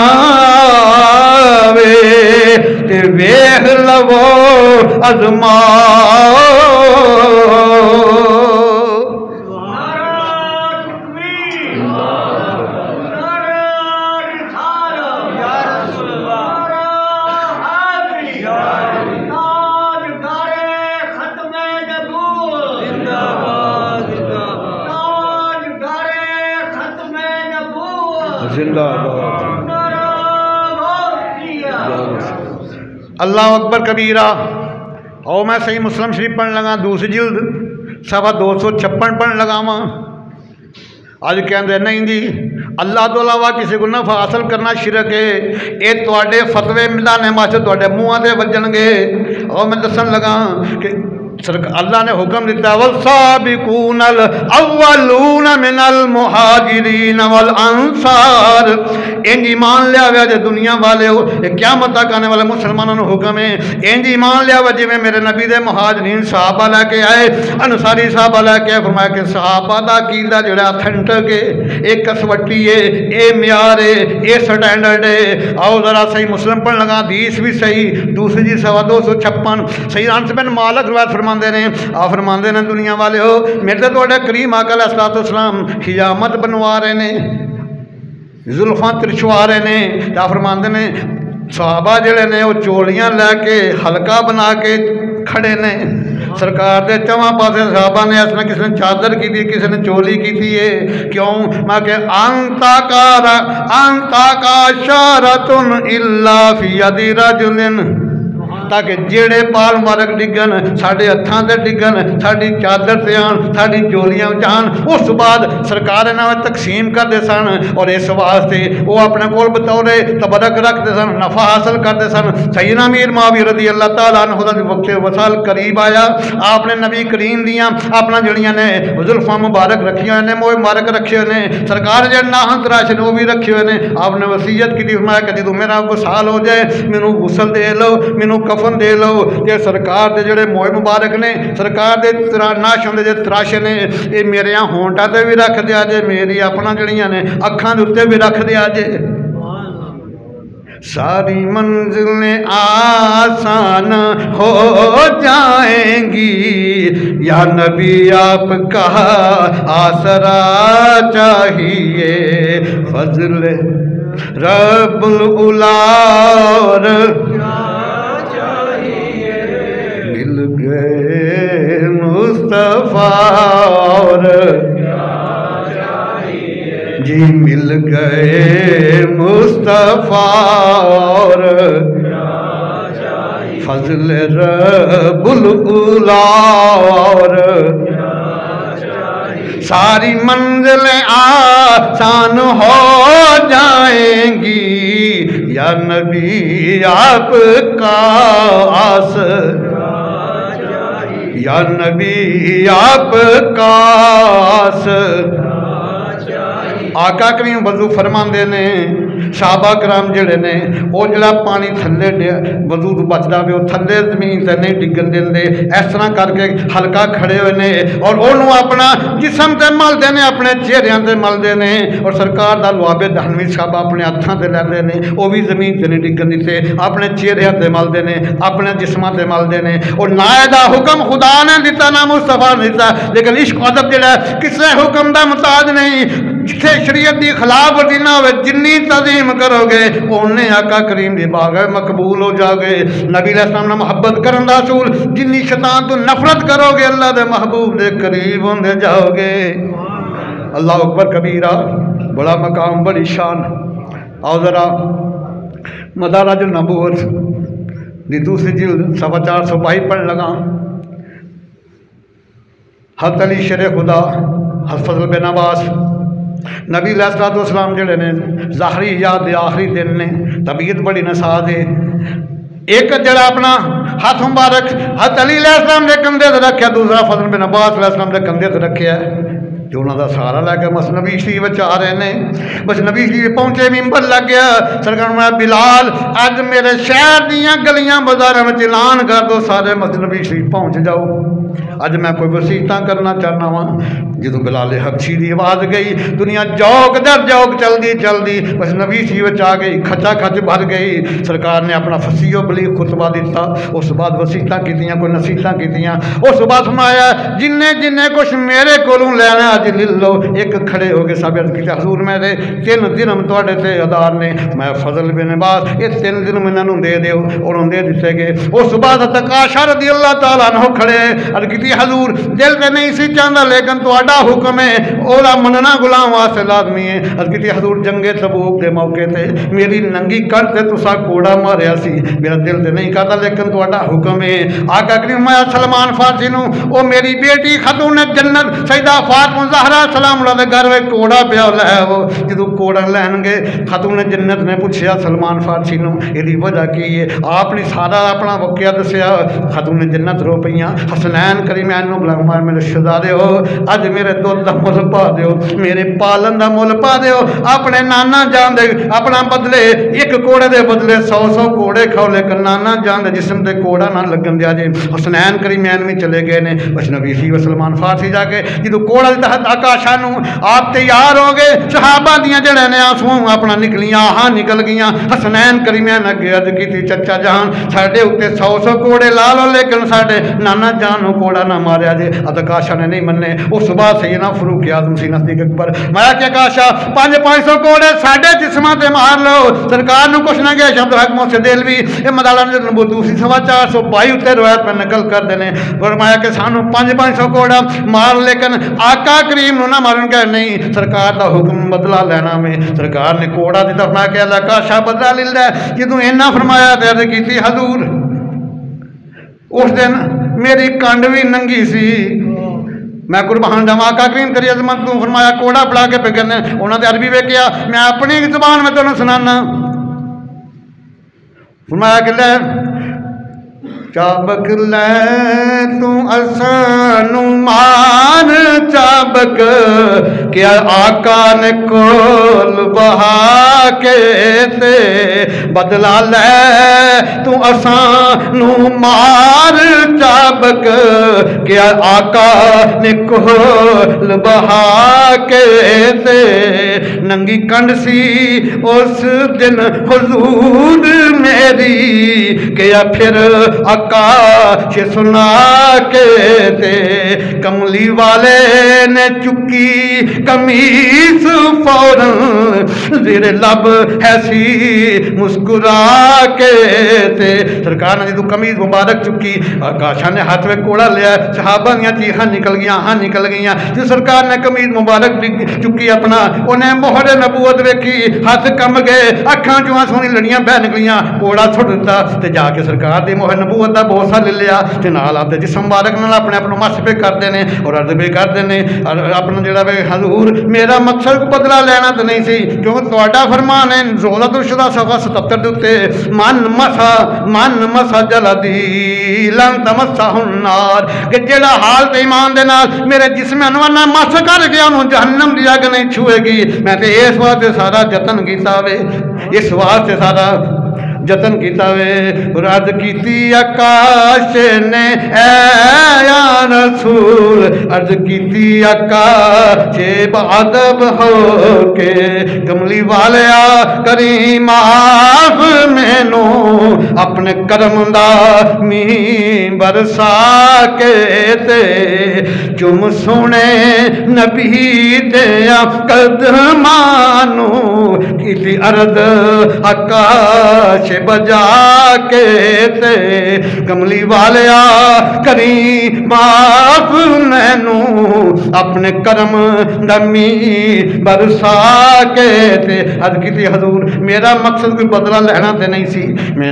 وے تے ویکھ لو ازما زندہ اللہ اکبر کبیرہ۔ اور میں صحیح مسلم شریف پڑھن لگا دوسری جلد صفحہ 256 پڑھن لگا ماں۔ آج کہندے نہیں جی اللہ تو علاوہ کسی کو نفع حاصل کرنا شرک ہے، یہ تواڈے فتوے ملانے واسطے تواڈے منہاں تے وجن گے۔ اور میں دسن لگا کہ اللہ نے حکم دیتا والسابقون الاولون من المہاجرین والانصار، انج ایمان لیا ہوا جے دنیا والے ہو، قیامت تک آنے والے مسلمانوں نے حکم ہے انج ایمان لیا ہوا جی میں میرے نبی دے مہاجرین صحابہ لے کے آئے، انصاری صحابہ لے کے آئے۔ فرمایا کہ صحابہ دا عقیدہ جڑا اتھنٹک ہے، ایک کسوٹی ہے، اے معیار ہے، اے سٹینڈرڈ ہے۔ آؤ ذرا صحیح مسلم پڑھن لگا، حدیث بھی صحیح دوسری جی صفحہ 256 صحیح انس بن مالک روایت فرماندے نے، آپ فرماندے نے دنیا والے ہو میرے تو کریم آقا علیہ الصلوۃ والسلام حجامت بنوا رہے نے، زلفاں ترچوا رہے نے، آپ فرماندے نے صحابہ جڑے نے وہ چولیاں لے کے حلقہ بنا کے کھڑے نے، سرکار دے چواں پاسے صحابہ نے اس نے کسی نے چادر کی تھی، کسی نے چولی کی تھی، ہے کیوں؟ میں کہ انتا کا شارتن الا فی ید رجل، تاکہ جیڑے پال مبارک ڈگن ساڈے ہتھاں تے ڈگن، ساڈی چادر تے آن، ساڈی چولیاں جان۔ اس بعد سرکار انہاں تقسیم کرتے سن، اور اس واسطے وہ اپنے کول بطور تبرک رکھتے سن، نفع حاصل کرتے سن۔ سیدنا امیر معاویہ رضی اللہ تعالیٰ عنہ دا وقت وصال قریب آیا، آپ نے نبی کریم دیاں اپنا جڑیاں نے زلفاں مبارک رکھیاں نے، موئے مبارک رکھے ہوئے نے، سرکار جڑے ناہن تراش نے وہ بھی رکھے ہوئے نے۔ آپ نے وصیت کی تھی، فرمایا کہ جدوں میرا وصال ہو جائے مینوں غسل دے لو، مینوں کفن دے لو، کہ سرکار دے جڑے موئے مبارک نے، سرکار دے ناشن دے تراشے نے، یہ میرے ہونٹاں تے بھی رکھ دیا جے، میری اپنا جڑیاں نے اکھاں دے اُتے بھی رکھ دیا جے۔ ساری منزلیں آسان ہو جائیں گی یا نبی آپ کا آسرا چاہیے، فضل رب العلا مل گئے مصطفیٰ اور جی مل گئے مصطفیٰ اور فضل رب العلا اور ساری منزلیں آسان ہو جائیں گی یا نبی آپ کا آس، یا نبی آپ کا آس۔ آقا کریم وضو فرماندے نے، صحابہ کرام جڑے نے وہ جڑا پانی تھلے وضو بچدا پے وہ تھلے زمین تے نہیں ڈگن دیندے، اس طرح کر کے ہلکا کھڑے ہوئے نے، اور انہوں اپنا جسم تے ملدے نے، اپنے چہریاں تے ملدے نے، اور سرکار دا لوابے دہنوی صاحب اپنے ہتھاں تے لیندے نے، وہ بھی زمین تے نہیں ڈگن دیتے، اپنے چہریاں تے ملدے نے، اپنے جسماں تے ملدے نے۔ اور نہ دا حکم خدا نے دیتا نہ مصطفیٰ نے دیتا، لیکن عشق و ادب جڑا کسے حکم دا محتاج نہیں، جتھے شریعت دی خلاف ورزی نہ ہوئے جنی تعظیم کرو گے اونے آقا کریم دی باغ مقبول ہو جاؤ گے۔ نبی علیہ السلام نے محبت کرن دا اصول، جنی شیطان تو نفرت کرو گے اللہ دے محبوب دے قریب ہوندے جاؤ گے۔ اللہ اکبر کبیرہ، بڑا مقام بڑی شان۔ آؤ ذرا مدارج النبوت دی دوسری جلد صفحہ 422 پڑھ لگا۔ حضرت علی شیر خدا حضرت فضل بن عباس نبی علیہ الصلوۃ والسلام جڑے نے ظاہری یاد دے آخری دن نے، طبیعت بڑی نساز ہے، ایک جڑا اپنا ہاتھ مبارک حضرت علی علیہ السلام دے کندھے تے رکھیا، دوسرا فضل بن عباس علیہ السلام دے کندھے تے رکھیا ہے۔ تو انہوں کا سہارا لے کے بس نبی شریف آ رہے ہیں. بس نبی شریف پہنچے ممبر لگ گیا. سرکار میں بلال اج میرے شہر دیاں گلیاں بازاراں وچ اعلان کر دو سارے مسجد نبی شریف پہنچ جاؤ. اج میں کوئی وسیعتاں کرنا چاہنا وا. جدو بلال حبشی دی آواز گئی دنیا جوک در جوک چلدی بس نبی شریف آ گئی کھچا کھچ بھر گئی. سرکار نے اپنا فصیح و بلیغ خطبہ دیتا. اس بعد وسیعتاں کیتیاں کوئی نصیحتاں کیتیاں. اس بعد فرمایا جن کچھ میرے کولوں لینا اج لے لو. ایک کھڑے ہو کے سب عرض کیتا حضور میرے 3 درہم تواڈے تے ادار نے. میں فضل بن عباس یہ 3 درہم انہاں دے دیو. انہوں دے دیتے گئے. اس بعد عکاشہ رضی اللہ تعالیٰ عنہ کھڑے عرض کیتی حضور دل تے نہیں سی چاہندا لیکن تہاڈا حکم ہے اولا مننا غلام واسطے لازمی ہے. عرض کیتی حضور جنگ تبوک دے موقع تے میری ننگی کر تے تساں کوڑا ماریا سی میرا دل تے نہیں کردا لیکن تہاڈا حکم ہے. آقا کریم سلمان فارسی نو او میری بیٹی خاتون جنت سیدہ فاطمہ زہرا سلام اللہ دے گھر وچ کوڑا پیا لے وہ جدوں کوڑا لین گے خاتون جنت نے پوچھیا سلمان فارسی نو ایدی وجہ کی ہے. آپ نے سارا اپنا واقعہ دسیا. خاتون جنت رو پئیاں. حسنین کریمین نو بلا میرے شہزادے ہو اج میرے دودھ دا مل پا دیو میرے پالن دا مل پا دیو. اپنے نانا جان دے اپنا بدلے ایک کوڑے دے بدلے 100 کوڑے کھاؤ لیکن نانا جان دے جسم تے کوڑا نہ لگن دیا جے. حسنین کریمین بھی چلے گئے نے. بس نبی سی و سلمان فارسی جا کے جدو کوڑا دے تحت آکاشا نو آپ تیار ہو گئے. صحابہ دیاں جڑے نے آنسوں اپنا نکلیاں ہاں نکل گئیاں. حسنین کریمین اگے عرض کیتی چچا جان ساڈے اوتے 100 کوڑے لا لو لیکن ساڈے نانا جان نو کوڑا نہ ماریا جے. آکاشا نے نہیں مننے. اس بعد سیدنا فاروق اعظم سی نزدیک اکبر میں کہ آکاشا 500 کوڑے ساڈے جسماں تے مار لو سرکار نو کچھ نہ گئے. شبد حق محسن دہلوی اے مدالا نے دوسری 422 تے روایت میں نقل کر دینے. فرمایا کہ سانو 500 کوڑا مار لیکن آقا کریم نو نہ مارن کہ نہیں سرکار دا حکم بدلا لینا میں. سرکار نے کوڑا دیتا فرمایا کہ اللہ آکاشا بدلا لے لے. جدوں اینا فرمایا تے عرض کیتی حضور اس دن میری کنڈ بھی ننگی سی میں قربان جاواں. آقا کریم تیری عظمت تو فرمایا کوڑا پڑا کے پہ کرنے. انہوں نے عربی ویکھیا میں اپنی زبان میں تمہیں سنانا. فرمایا کہ لے چابک لے تو اسانو مار چابک کیا آقا نے کول بہا کے تے بدلا لے تو اسانو مار چابک کیا آقا نے کول بہا کے تے. ننگی کنڈ سی اس دن حضور میری کیا پھر آکاش سنا کے تے. کملی والے نے چکی قمیص فوراً زیر لب ایسی مسکرا کے تے. سرکار نے جدو قمیص مبارک چکی آکاشا نے ہاتھ میں کوڑا لیا. صحابہ دیاں چیخاں نکل گیاں ہاں نکل گیاں. جو سرکار نے قمیص مبارک چکی اپنا انہیں مہر نبوت ویکھی ہاتھ کم گئے اکھاں جو سونی لڑیاں بہ نکلیاں. کوڑا چھوڑ دیتا تے جا کے سرکار دی مہر نبوت دا بوسا لے لیا تے نال آپ دے جسم مبارک نال اپنے اپنے مس پہ کرتے ہیں اور عرض بھی کرتے ہیں اپنا جڑا وے حضور میرا مقصد بدلا لینا تو نہیں سی کیونکہ تہاڈا فرمان ہے زولت الشدہ صفحہ 77 دے اوتے من مسا جلدی لن تمسہ النار کہ جڑا حال تے ایمان دے نال میرے جسم انور نہ مس کر گیا انہوں جہنم دی اگ نہیں چھوئے گی. میں تے اس واسطے سارا جتن کیتا وے اس واسطے سارا جتن کیتا وے. رد کیتی آکاش نے اے یا رسول عرض کیتی آکاش بادب ہو کے کملی والیا کریم آف مینو اپنے کرم دا می برسا کے تے. چم سونے نبی دیا قدمانو کیتی عرض آکاش بجا کے تے. کملی والیا کریم معاف مینو اپنے کرم دمی برسا کے تے. عرض کیتی حضور میرا مقصد کوئی بدلہ لینا تے نہیں سی. میں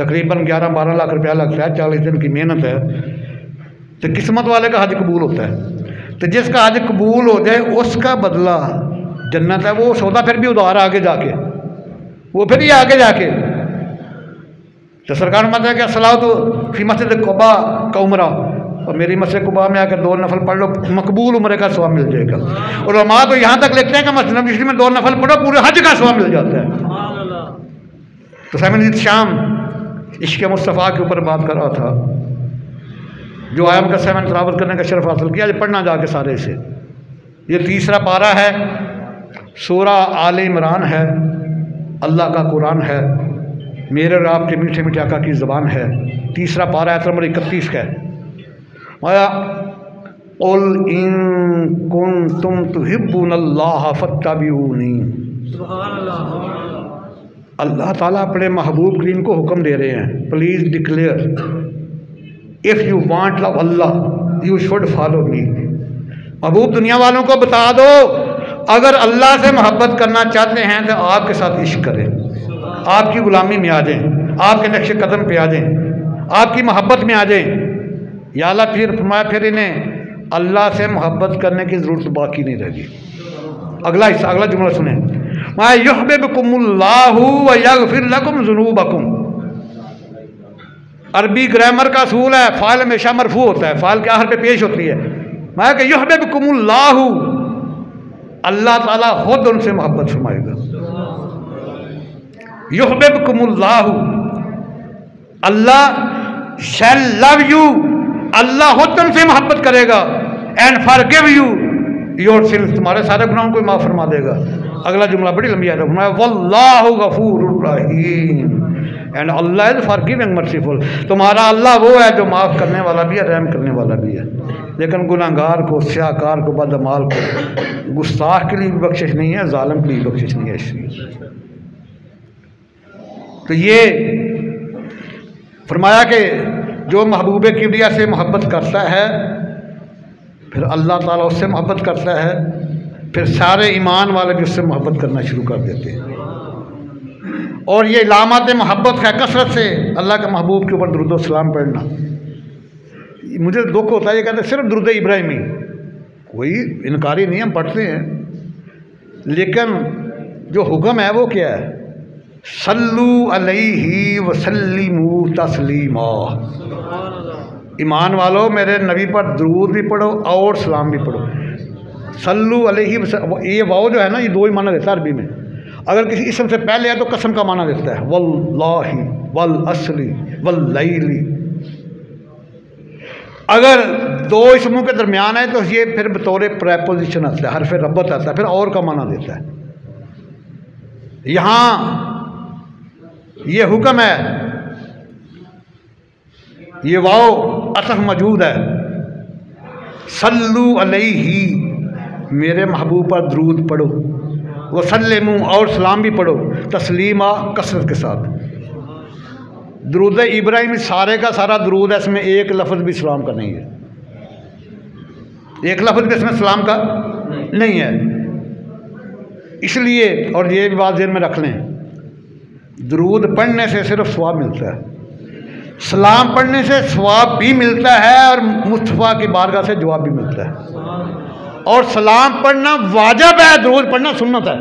تقریباً 11-12 لاکھ روپیہ لگتا ہے، 40 دن کی محنت ہے، تو قسمت والے کا حج قبول ہوتا ہے۔ تو جس کا حج قبول ہو جائے اس کا بدلہ جنت ہے، وہ سودا پھر بھی ادھار آگے جا کے، وہ پھر یہ آگے جا کے تو سرکار مت ہے کہ الصلاۃ فی مسجد قباء کا عمرہ، اور میری مسجد قباء میں آ کر 2 نفل پڑھ لو، مقبول عمرے کا ثواب مل جائے گا۔ اور علماء تو یہاں تک لکھتے ہیں کہ مسجد نبوی میں 2 نفل پڑھو پورے حج کا ثواب مل جاتا ہے۔ تو سامعین شام عشق مصطفیٰ کے اوپر بات کر رہا تھا، جو آیام کا سیمن تلاوت کرنے کا شرف حاصل کیا، پڑھنا جا کے سارے سے۔ یہ 3 پارہ ہے، سورہ آل عمران ہے، اللہ کا قرآن ہے، میرے اور آپ کے میٹھے میٹھے آقا کی زبان ہے۔ 3 پارہ آیت نمبر 31 کا ہے، قُلْ إِن كُنتُمْ تُحِبُّونَ اللَّهَ فَاتَّبِعُونِي۔ اللہ تعالیٰ اپنے محبوب کریم کو حکم دے رہے ہیں، please declare if you want love اللہ یو شوڈ فالو می۔ محبوب دنیا والوں کو بتا دو، اگر اللہ سے محبت کرنا چاہتے ہیں تو آپ کے ساتھ عشق کریں، آپ کی غلامی میں آ جائیں، آپ کے نقش قدم پہ آ جائیں، آپ کی محبت میں آ جائیں۔ یا اللہ پھر فرمایا پھر انہیں اللہ سے محبت کرنے کی ضرورت باقی نہیں رہے گی۔ اگلا حصہ، اگلا جملہ سنیں، مَا يُحْبِبْكُمُ اللَّهُ وَيَغْفِرْ لَكُمْ ذُنُوبَكُمْ۔ عربی گرامر کا اصول ہے، فاعل ہمیشہ مرفوع ہوتا ہے، فاعل کے آخر پہ پیش ہوتی ہے۔ میں کہ یحببکم اللہ، اللہ تعالیٰ خود ان سے محبت فرمائے گا۔ یحببکم اللہ، اللہ shall love you، اللہ خود تم سے محبت کرے گا، and forgive you your sins، تمہارے سارے گناہوں کو معاف فرما دے گا۔ اگلا جملہ بڑی لمبی ہے، واللہ غفور الرحیم، اینڈ اللہ از فارگیونگ مرسیفل، تمہارا اللہ وہ ہے جو معاف کرنے والا بھی ہے، رحم کرنے والا بھی ہے۔ لیکن گناہ گار کو، سیاہ کار کو، بدعمال کو، گستاخ کے لیے بھی بخشش نہیں ہے، ظالم کے لیے بھی بخشش نہیں ہے۔ اس لیے تو یہ فرمایا کہ جو محبوب کبریا سے محبت کرتا ہے پھر اللہ تعالیٰ اس سے محبت کرتا ہے، پھر سارے ایمان والے بھی اس سے محبت کرنا شروع کر دیتے ہیں۔ اور یہ علامات محبت ہے کثرت سے اللہ کے محبوب کے اوپر درود و سلام پڑھنا۔ مجھے دکھ ہوتا ہے یہ کہتے ہیں صرف درود ابراہیمی، کوئی انکاری نہیں، ہم پڑھتے ہیں، لیکن جو حکم ہے وہ کیا ہے؟ صلو علیہ وسلموا تسلیما۔ ایمان والو میرے نبی پر درود بھی پڑھو اور سلام بھی پڑھو۔ صلو علیہ یہ واو جو ہے نا، یہ 2 ہی معنی دیتا ہے عربی میں۔ اگر کسی اسم سے پہلے ہے تو قسم کا معنی دیتا ہے، واللہ والعصر واللیل۔ اگر 2 اسموں کے درمیان ہے تو یہ پھر بطور پریپوزیشن آتا ہے، حرف ربط آتا ہے، پھر اور کا معنی دیتا ہے۔ یہاں یہ حکم ہے، یہ واو عطف موجود ہے، صلو علیہ، میرے محبوب پر درود پڑھو، وسلموا اور سلام بھی پڑھو، تسلیمہ کثرت کے ساتھ۔ درود ابراہیم سارے کا سارا درود ہے، اس میں ایک لفظ بھی سلام کا نہیں ہے، ایک لفظ بھی اس میں سلام کا نہیں ہے۔ اس لیے، اور یہ بھی بات ذہن میں رکھ لیں، درود پڑھنے سے صرف ثواب ملتا ہے، سلام پڑھنے سے ثواب بھی ملتا ہے اور مصطفیٰ کی بارگاہ سے جواب بھی ملتا ہے۔ اور سلام پڑھنا واجب ہے، درود پڑھنا سنت ہے۔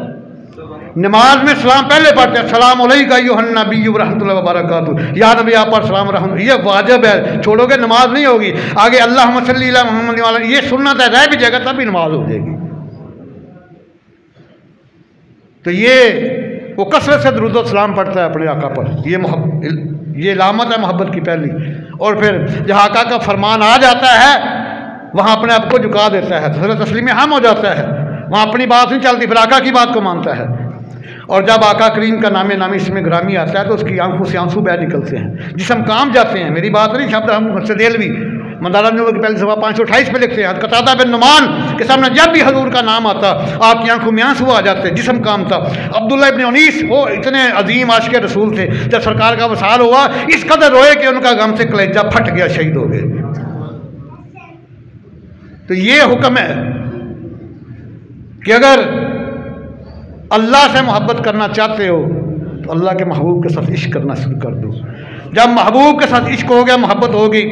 نماز میں سلام پہلے پڑھتے ہیں، السلام علیکم ایھا النبی ورحمۃ اللہ وبرکاتہ، یا نبی آپ پر سلام رحمۃ، یہ واجب ہے، چھوڑو گے نماز نہیں ہوگی۔ آگے اللہم صلی علی محمد وعلی، یہ سنت ہے، رہ بھی جائے گا تب بھی نماز ہو جائے گی۔ تو یہ وہ کثرت سے درود و سلام پڑھتا ہے اپنے آقا پر، یہ علامت ہے محبت کی پہلی۔ اور پھر جہاں آقا کا فرمان آ جاتا ہے وہاں اپنے آپ کو جھکا دیتا ہے، تسلیم ہم ہو جاتا ہے، وہاں اپنی بات نہیں چلتی، پھر آقا کی بات کو مانتا ہے۔ اور جب آقا کریم کا نام نامی اس میں گرامی آتا ہے تو اس کی آنکھوں سے آنسو بہ نکلتے ہیں، جسم کام جاتے ہیں۔ میری بات نہیں، شبد ہم سے دل بھی مندارہ نور کی پہلی صفحہ 528 پہ لکھتے ہیں، قتادہ بن نعمان کے سامنے جب بھی حضور کا نام آتا آپ کی آنکھوں میں آنسو آ جاتے، جسم کام تھا۔ عبداللہ ابن انیس وہ اتنے عظیم عاشق رسول تھے، جب سرکار کا وصال ہوا اس قدر روئے کہ ان کا غم سے کلیجہ پھٹ گیا، شہید ہو گئے۔ تو یہ حکم ہے کہ اگر اللہ سے محبت کرنا چاہتے ہو تو تو اللہ کے محبوب کے ساتھ عشق کرنا شروع کر دو. جب محبوب کے ساتھ عشق ہو گیا، محبت ہوگی،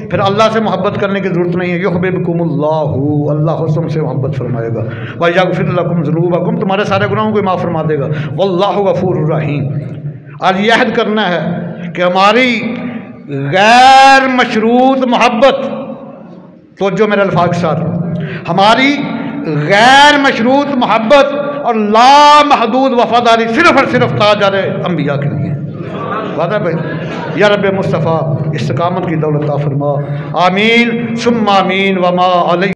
پھر اللہ سے محبت کرنے کی ضرورت نہیں ہے. یحببکم اللہ، اللہ تم سے محبت فرمائے گا. ویغفر لکم ذنوبکم، تمہارے سارے گناہوں کو معاف فرما دے گا. واللہ غفور الرحیم. آج یہ عہد کرنا ہے کہ ہماری غیر مشروط محبت، توجہ میرے الفاظ کے ساتھ، ہماری غیر مشروط محبت اور لامحدود وفاداری صرف اور صرف تاجر انبیاء کے لیے. وعدہ بھائی، یا رب مصطفیٰ استقامت کی دولت عطا فرما. آمین ثم آمین. وما علیہ